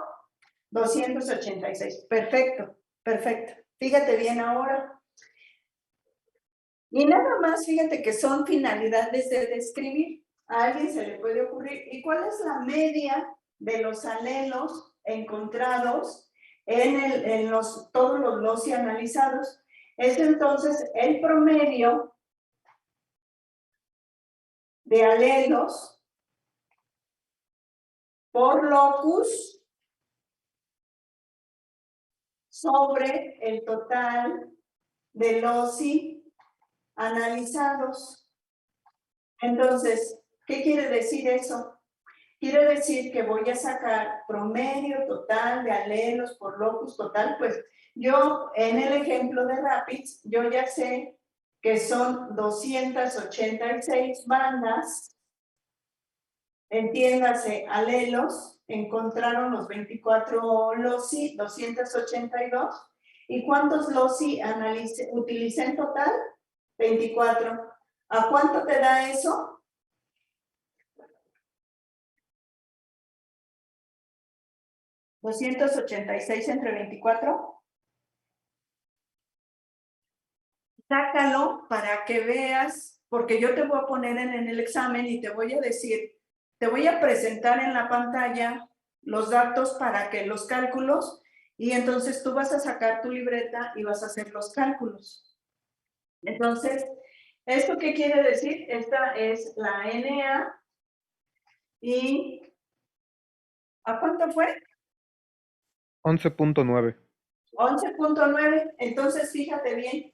286. Perfecto, perfecto. Fíjate bien ahora. Y nada más, fíjate que son finalidades de describir. A alguien se le puede ocurrir. ¿Y cuál es la media de los alelos encontrados en todos los loci analizados? Es entonces el promedio de alelos por locus sobre el total de loci analizados. Entonces, ¿qué quiere decir eso? Quiere decir que voy a sacar promedio total de alelos por locus total. Pues yo en el ejemplo de Rapids, yo ya sé que son 286 bandas, entiéndase, alelos, encontraron los 24 loci, 282. ¿Y cuántos loci utilicé en total? 24. ¿A cuánto te da eso? ¿286 entre 24? Sácalo para que veas, porque yo te voy a poner en el examen y te voy a decir, te voy a presentar en la pantalla los datos para que los cálculos, y entonces tú vas a sacar tu libreta y vas a hacer los cálculos. Entonces, ¿esto qué quiere decir? Esta es la NA ¿Y a cuánto fue? 11.9. 11.9. Entonces, fíjate bien.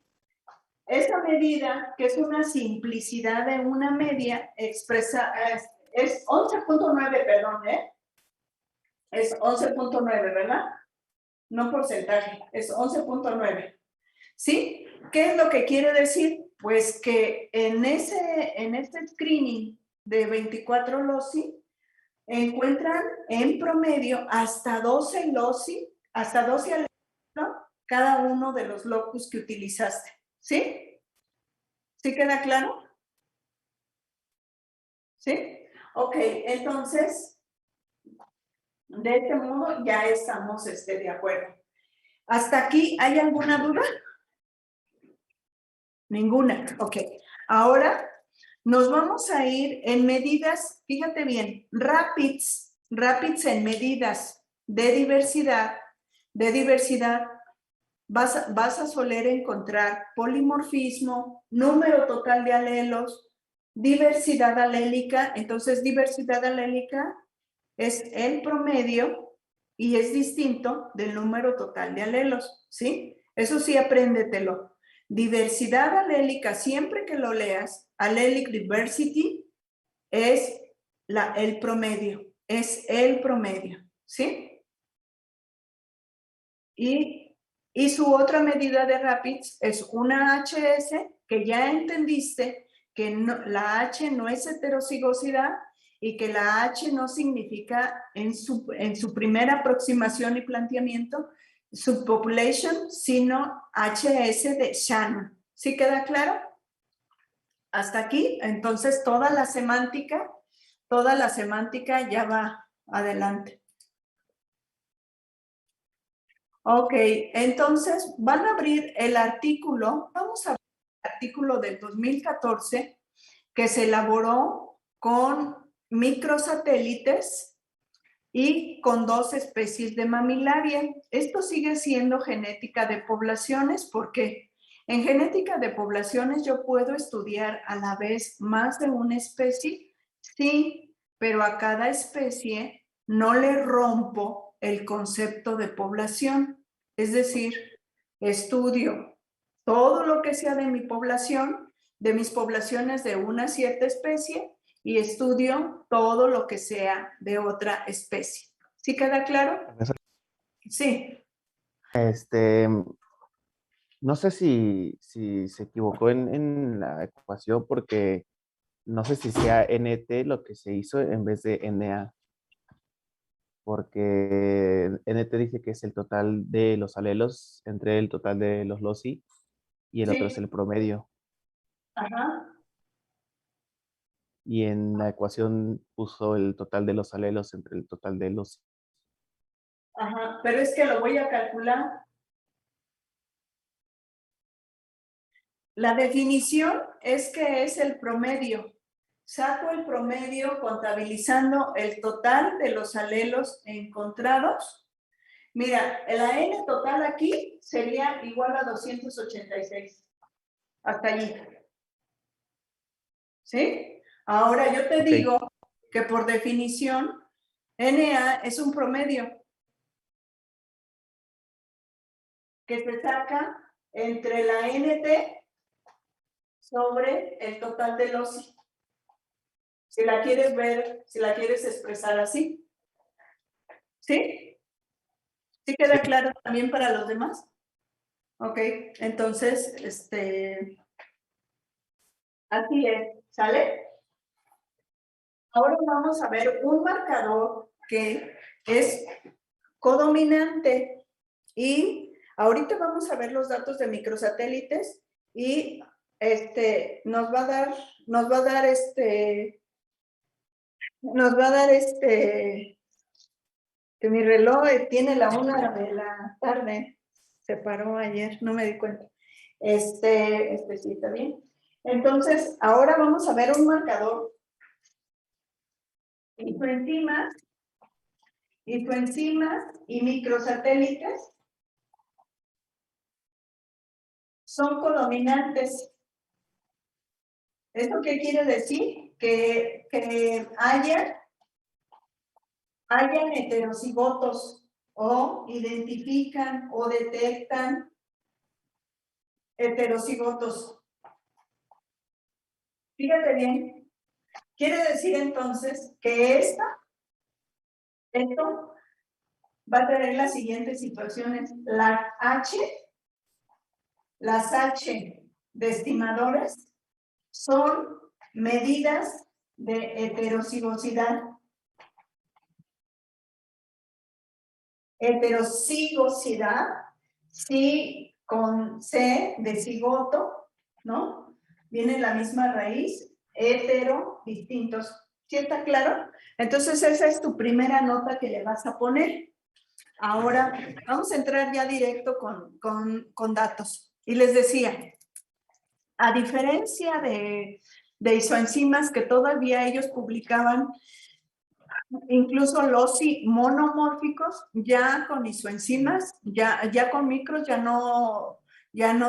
Esa medida, que es una simplicidad de una media, expresa, es 11.9, perdón, es 11.9, ¿verdad? No porcentaje, es 11.9. ¿Sí? ¿Qué es lo que quiere decir? Pues que en este screening de 24 loci, encuentran en promedio hasta 12 loci, hasta 12 alelos, cada uno de los locus que utilizaste. ¿Sí? ¿Sí queda claro? ¿Sí? Ok, entonces, de este modo ya estamos de acuerdo. ¿Hasta aquí hay alguna duda? Ninguna, ok. Ahora nos vamos a ir en medidas, fíjate bien, rapids en medidas de diversidad, vas a soler encontrar polimorfismo, número total de alelos, diversidad alélica. Entonces, diversidad alélica es el promedio y es distinto del número total de alelos, ¿sí? Eso sí, apréndetelo. Diversidad alélica, siempre que lo leas, allelic diversity es el promedio, ¿sí? Y su otra medida de RAPIDS es una HS, que ya entendiste que no, la H no es heterocigosidad y que la H no significa en su primera aproximación y planteamiento subpopulation, sino HS de Shannon. ¿Sí queda claro? Hasta aquí, entonces toda la semántica ya va adelante. Ok, entonces van a abrir el artículo, vamos a abrir el artículo del 2014 que se elaboró con microsatélites y con 2 especies de mamilaria. Esto sigue siendo genética de poblaciones porque en genética de poblaciones yo puedo estudiar a la vez más de una especie, sí, pero a cada especie no le rompo el concepto de población. Es decir, estudio todo lo que sea de mi población, de mis poblaciones de una cierta especie, y estudio todo lo que sea de otra especie. ¿Sí queda claro? Sí. No sé si se equivocó en la ecuación porque no sé si sea NT lo que se hizo en vez de NA, porque NT dice que es el total de los alelos entre el total de los loci y el otro es Sí. el promedio. Ajá. Y en la ecuación puso el total de los alelos entre el total de los... Ajá, pero es que lo voy a calcular. La definición es que es el promedio. Saco el promedio contabilizando el total de los alelos encontrados. Mira, la N total aquí sería igual a 286. Hasta allí. ¿Sí? Ahora yo te digo que por definición, NA es un promedio que se saca entre la NT sobre el total de los... Si la quieres ver, si la quieres expresar así. ¿Sí? ¿Sí queda claro también para los demás? Ok, entonces, así es, ¿sale? Ahora vamos a ver un marcador que es codominante y ahorita vamos a ver los datos de microsatélites y nos va a dar que mi reloj tiene la 1 de la tarde, se paró ayer, no me di cuenta. Sí, está bien. Entonces, ahora vamos a ver un marcador. Isoenzimas y microsatélites son codominantes. ¿Esto qué quiere decir? Que haya hayan heterocigotos o identifican o detectan heterocigotos. Fíjate bien, quiere decir entonces que esto va a tener las siguientes situaciones. Las H de estimadores son medidas de heterocigosidad. Heterocigosidad, sí, con C de cigoto, ¿no? Viene la misma raíz, hetero, distintos. ¿Sí está claro? Entonces esa es tu primera nota que le vas a poner. Ahora vamos a entrar ya directo con datos. Y les decía, a diferencia de isoenzimas que todavía ellos publicaban, incluso los monomórficos, ya con isoenzimas, ya con micros, ya no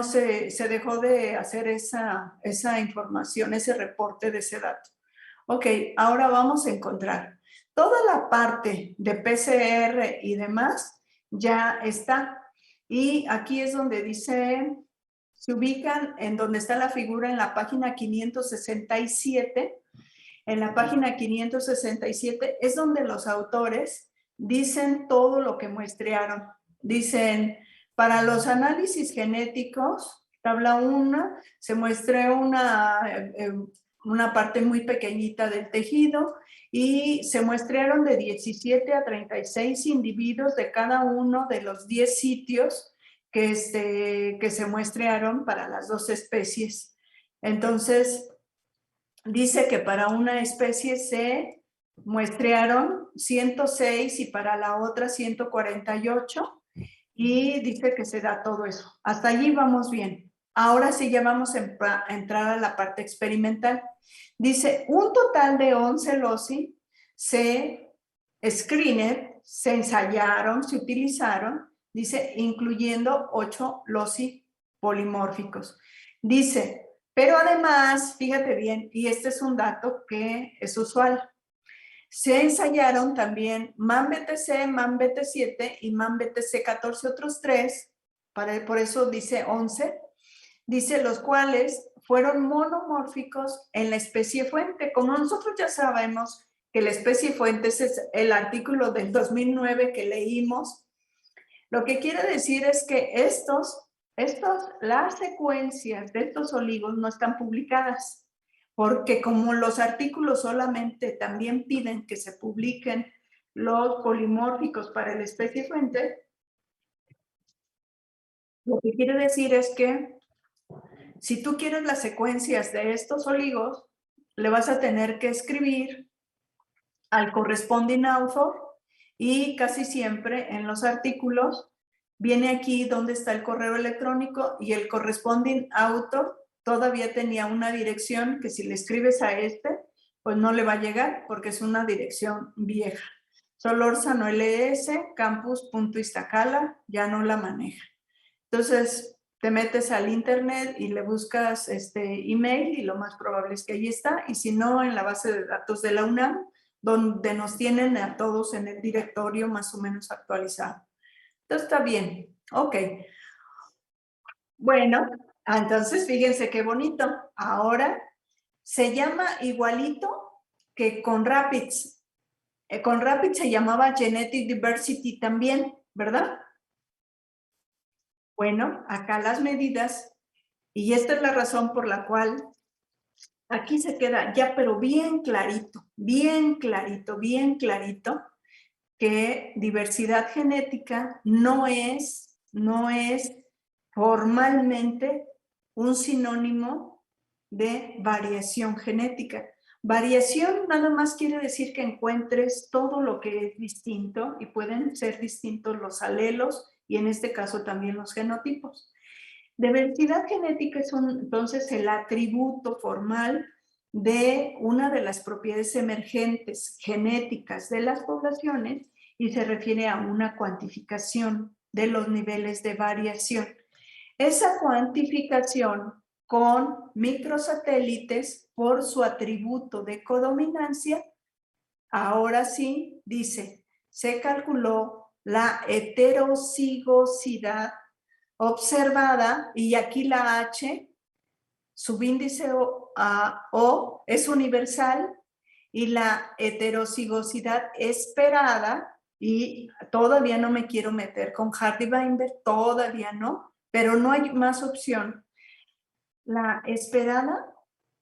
se dejó de hacer esa información, ese reporte de ese dato. Ok, ahora vamos a encontrar toda la parte de PCR y demás, ya está. Y aquí es donde dice, se ubican en donde está la figura en la página 567. En la página 567 es donde los autores dicen todo lo que muestrearon. Dicen, para los análisis genéticos, tabla 1, se muestra una parte muy pequeñita del tejido y se muestrearon de 17 a 36 individuos de cada uno de los 10 sitios que se muestrearon para las dos especies. Entonces, dice que para una especie se muestrearon 106 y para la otra 148 y dice que se da todo eso. Hasta allí vamos bien. Ahora sí ya vamos a entrar a la parte experimental. Dice, un total de 11 loci se ensayaron, se utilizaron, dice, incluyendo 8 loci polimórficos. Dice, pero además, fíjate bien, y este es un dato que es usual, se ensayaron también MAM-BTC, MAM-BT7 y MAM-BTC14, otros 3, por eso dice 11, dice los cuales fueron monomórficos en la especie fuente. Como nosotros ya sabemos que la especie fuente es el artículo del 2009 que leímos, lo que quiere decir es que las secuencias de estos oligos no están publicadas, porque como los artículos solamente también piden que se publiquen los polimórficos para la especie fuente, lo que quiere decir es que si tú quieres las secuencias de estos oligos, le vas a tener que escribir al corresponding author y casi siempre en los artículos viene aquí donde está el correo electrónico y el corresponding author todavía tenía una dirección que si le escribes a pues no le va a llegar porque es una dirección vieja. Solórzano LS, campus.iztacala, ya no la maneja. Entonces, te metes al internet y le buscas email y lo más probable es que ahí está. Y si no, en la base de datos de la UNAM, donde nos tienen a todos en el directorio más o menos actualizado. Entonces, está bien. Ok. Bueno, entonces fíjense qué bonito. Ahora se llama igualito que con RAPIDS. Con RAPIDS se llamaba Genetic Diversity también, ¿verdad? Bueno, acá las medidas, y esta es la razón por la cual aquí se queda ya, pero bien clarito, bien clarito, bien clarito, que diversidad genética no es formalmente un sinónimo de variación genética. Variación nada más quiere decir que encuentres todo lo que es distinto y pueden ser distintos los alelos y en este caso también los genotipos. Diversidad genética es entonces el atributo formal de una de las propiedades emergentes genéticas de las poblaciones y se refiere a una cuantificación de los niveles de variación. Esa cuantificación con microsatélites por su atributo de codominancia, ahora sí dice, se calculó la heterocigosidad observada, y aquí la H, subíndice O es universal, y la heterocigosidad esperada, y todavía no me quiero meter con Hardy-Weinberg, todavía no, pero no hay más opción. La esperada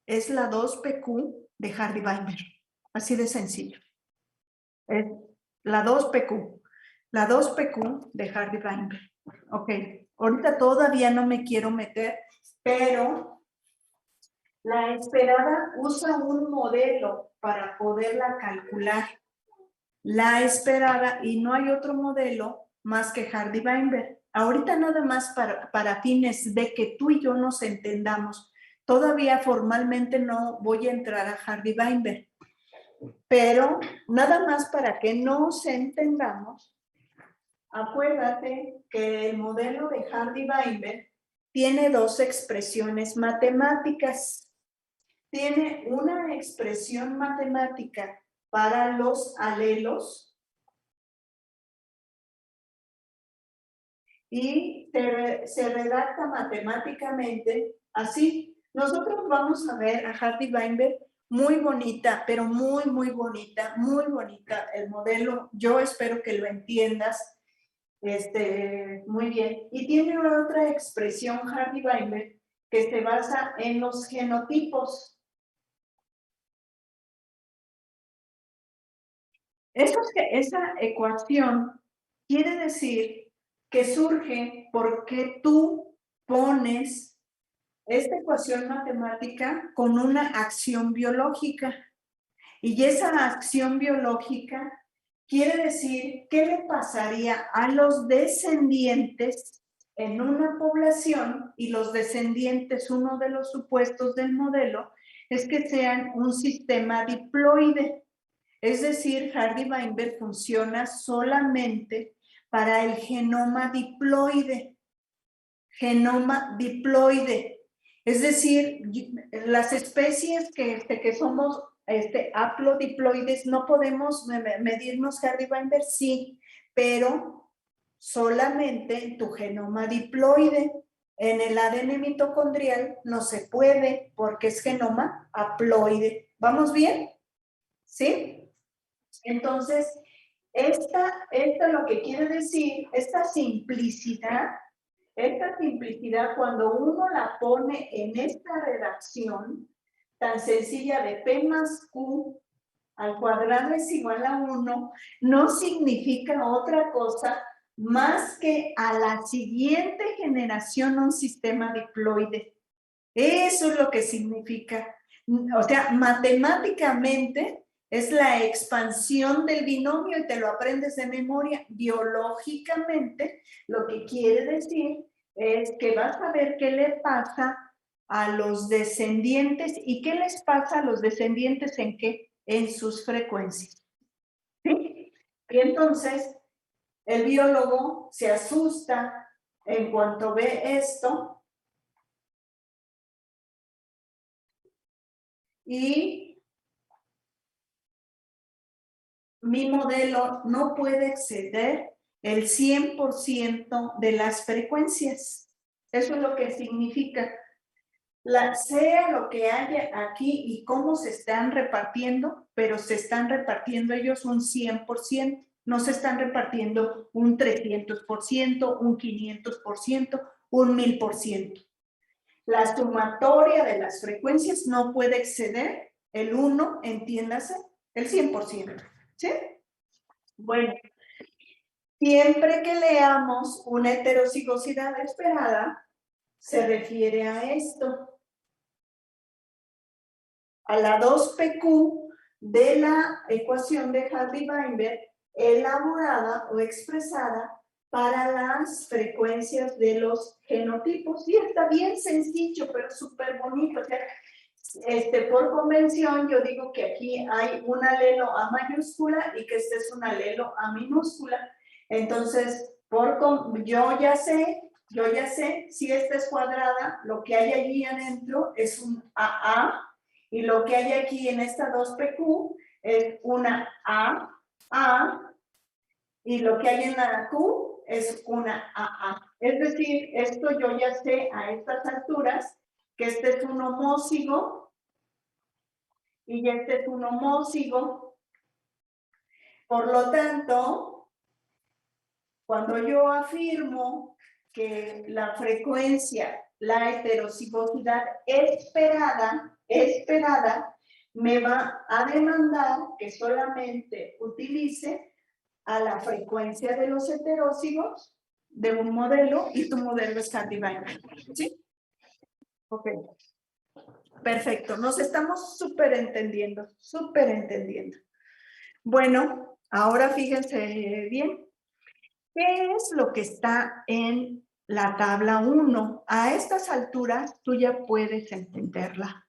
es la 2PQ de Hardy-Weinberg, así de sencillo. Es la 2PQ de Hardy-Weinberg. Ok, ahorita todavía no me quiero meter, pero la esperada usa un modelo para poderla calcular. La esperada, y no hay otro modelo más que Hardy-Weinberg. Ahorita nada más para fines de que tú y yo nos entendamos. Todavía formalmente no voy a entrar a Hardy-Weinberg, pero nada más para que nos entendamos. Acuérdate que el modelo de Hardy-Weinberg tiene dos expresiones matemáticas. Tiene una expresión matemática para los alelos y se redacta matemáticamente así. Nosotros vamos a ver a Hardy-Weinberg, muy bonita, pero muy bonita el modelo. Yo espero que lo entiendas muy bien. Y tiene otra expresión Hardy-Weinberg que se basa en los genotipos. Esa ecuación quiere decir que surge porque tú pones esta ecuación matemática con una acción biológica. Y esa acción biológica quiere decir qué le pasaría a los descendientes en una población, y los descendientes, uno de los supuestos del modelo, es que sean un sistema diploide. Es decir, Hardy-Weinberg funciona solamente para el genoma diploide. Genoma diploide. Es decir, las especies que somos haplodiploides, no podemos medirnos Hardy-Weinberg, sí, pero solamente en tu genoma diploide. En el ADN mitocondrial no se puede porque es genoma haploide. ¿Vamos bien? ¿Sí? Entonces, esta lo que quiere decir, esta simplicidad, cuando uno la pone en esta redacción tan sencilla de P más Q al cuadrado es igual a 1, no significa otra cosa más que a la siguiente generación un sistema diploide. Eso es lo que significa. O sea, matemáticamente es la expansión del binomio y te lo aprendes de memoria. Biológicamente, lo que quiere decir es que vas a ver qué le pasa a los descendientes. ¿Y qué les pasa a los descendientes en qué? En sus frecuencias. ¿Sí? Y entonces, el biólogo se asusta en cuanto ve esto y mi modelo no puede exceder el 100% de las frecuencias. Eso es lo que significa. Sea lo que haya aquí y cómo se están repartiendo, pero se están repartiendo ellos un 100%. No se están repartiendo un 300%, un 500%, un 1000%. La sumatoria de las frecuencias no puede exceder el 1, entiéndase, el 100%. ¿Sí? Bueno, siempre que leamos una heterocigosidad esperada, se refiere a esto. A la 2PQ de la ecuación de Hardy-Weinberg elaborada o expresada para las frecuencias de los genotipos. Y está bien sencillo, pero súper bonito. O sea, por convención, yo digo que aquí hay un alelo A mayúscula y que este es un alelo A minúscula. Entonces, yo ya sé, si esta es cuadrada, lo que hay allí adentro es un AA, y lo que hay aquí en esta 2PQ es una A, Y lo que hay en la Q es una AA. Es decir, esto yo ya sé a estas alturas que este es un homósigo y este es un homósigo. Por lo tanto, cuando yo afirmo que la frecuencia, la heterocigosidad esperada, me va a demandar que solamente utilice a la frecuencia de los heterócigos de un modelo y tu modelo es Hardy-Weinberg. ¿Sí? Ok. Perfecto. Nos estamos súper entendiendo, súper entendiendo. Bueno, ahora fíjense bien. ¿Qué es lo que está en la tabla 1? A estas alturas tú ya puedes entenderla.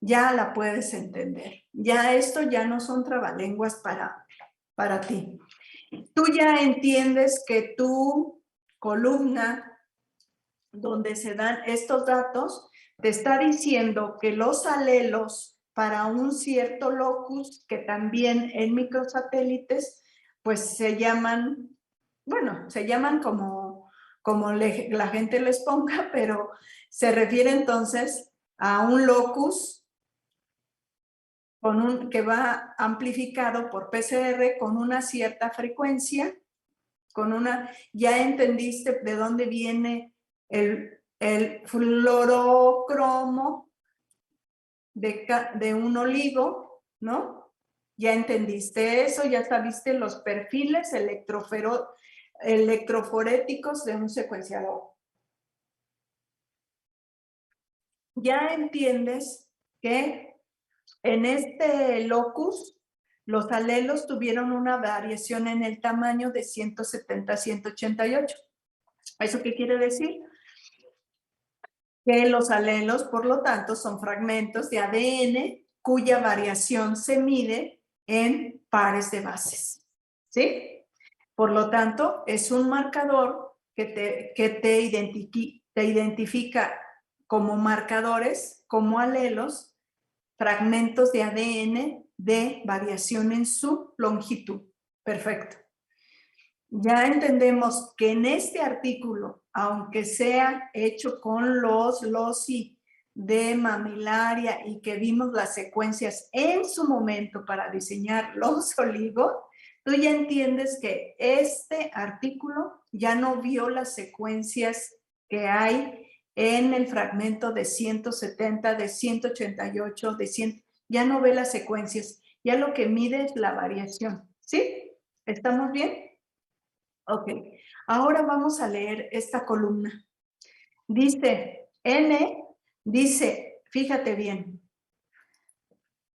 Ya la puedes entender. Ya esto ya no son trabalenguas para ti. Tú ya entiendes que tu columna donde se dan estos datos te está diciendo que los alelos para un cierto locus, que también en microsatélites, pues se llaman, bueno, se llaman como la gente les ponga, pero se refiere entonces a un locus que va amplificado por PCR con una cierta frecuencia, ya entendiste de dónde viene el fluorocromo de un oligo, ¿no? Ya entendiste eso, ya sabiste los perfiles electroforéticos de un secuenciador. Ya entiendes que en este locus, los alelos tuvieron una variación en el tamaño de 170 a 188. ¿Eso qué quiere decir? Que los alelos, por lo tanto, son fragmentos de ADN cuya variación se mide en pares de bases. ¿Sí? Por lo tanto, es un marcador que te identifica como marcadores, como alelos, fragmentos de ADN de variación en su longitud. Perfecto. Ya entendemos que en este artículo, aunque sea hecho con los loci de mamilaria y que vimos las secuencias en su momento para diseñar los oligos, tú ya entiendes que este artículo ya no vio las secuencias que hay en el fragmento de 170, de 188, de 100, ya no ve las secuencias, ya lo que mide es la variación. ¿Sí? ¿Estamos bien? Ok, ahora vamos a leer esta columna. Dice, N, dice, fíjate bien,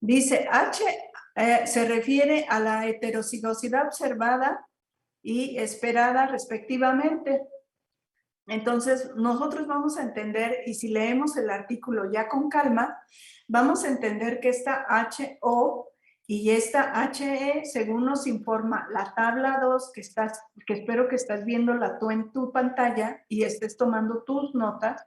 dice H se refiere a la heterocigosidad observada y esperada respectivamente. Entonces, nosotros vamos a entender, y si leemos el artículo ya con calma, vamos a entender que esta HO y esta HE, según nos informa la tabla 2, que espero que estás viéndola tú en tu pantalla y estés tomando tus notas,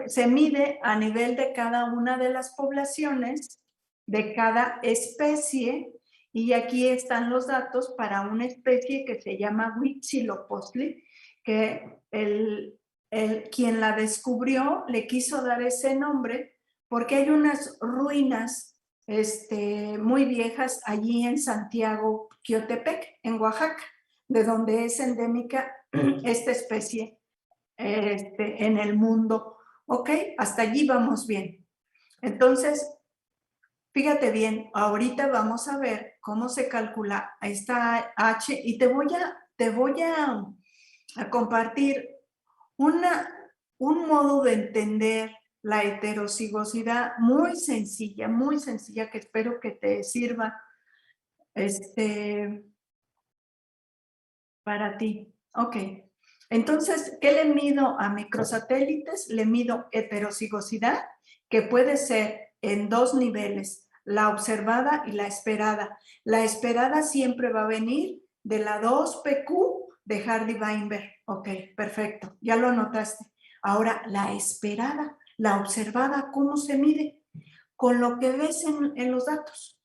se mide a nivel de cada una de las poblaciones, de cada especie, y aquí están los datos para una especie que se llama Huitzilopochtli, que quien la descubrió le quiso dar ese nombre porque hay unas ruinas muy viejas allí en Santiago, Quiotepec, en Oaxaca, de donde es endémica esta especie en el mundo. ¿Ok? Hasta allí vamos bien. Entonces, fíjate bien, ahorita vamos a ver cómo se calcula esta H y te voy a compartir un modo de entender la heterocigosidad muy sencilla que espero que te sirva para ti. Ok. Entonces, ¿qué le mido a microsatélites? Le mido heterocigosidad, que puede ser en dos niveles, la observada y la esperada. La esperada siempre va a venir de la 2PQ de Hardy-Weinberg. Ok, perfecto, ya lo anotaste. Ahora, la esperada, la observada, ¿cómo se mide? Con lo que ves en los datos.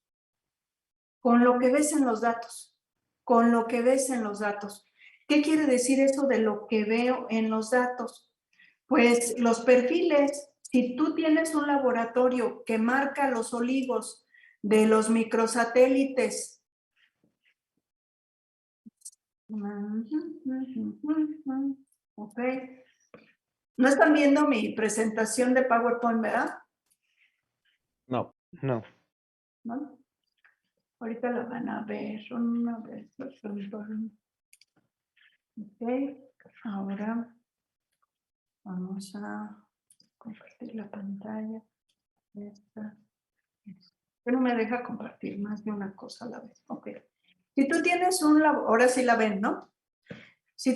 con lo que ves en los datos, con lo que ves en los datos. ¿Qué quiere decir eso de lo que veo en los datos? Pues los perfiles, si tú tienes un laboratorio que marca los oligos de los microsatélites, ok. ¿No están viendo mi presentación de PowerPoint, verdad? No. No. ¿No? Ahorita la van a ver. Una vez. Ok, ahora vamos a compartir la pantalla. Esta. Pero no me deja compartir más de una cosa a la vez. Ok. Si tú tienes un ahora sí la ven, ¿no? Si tú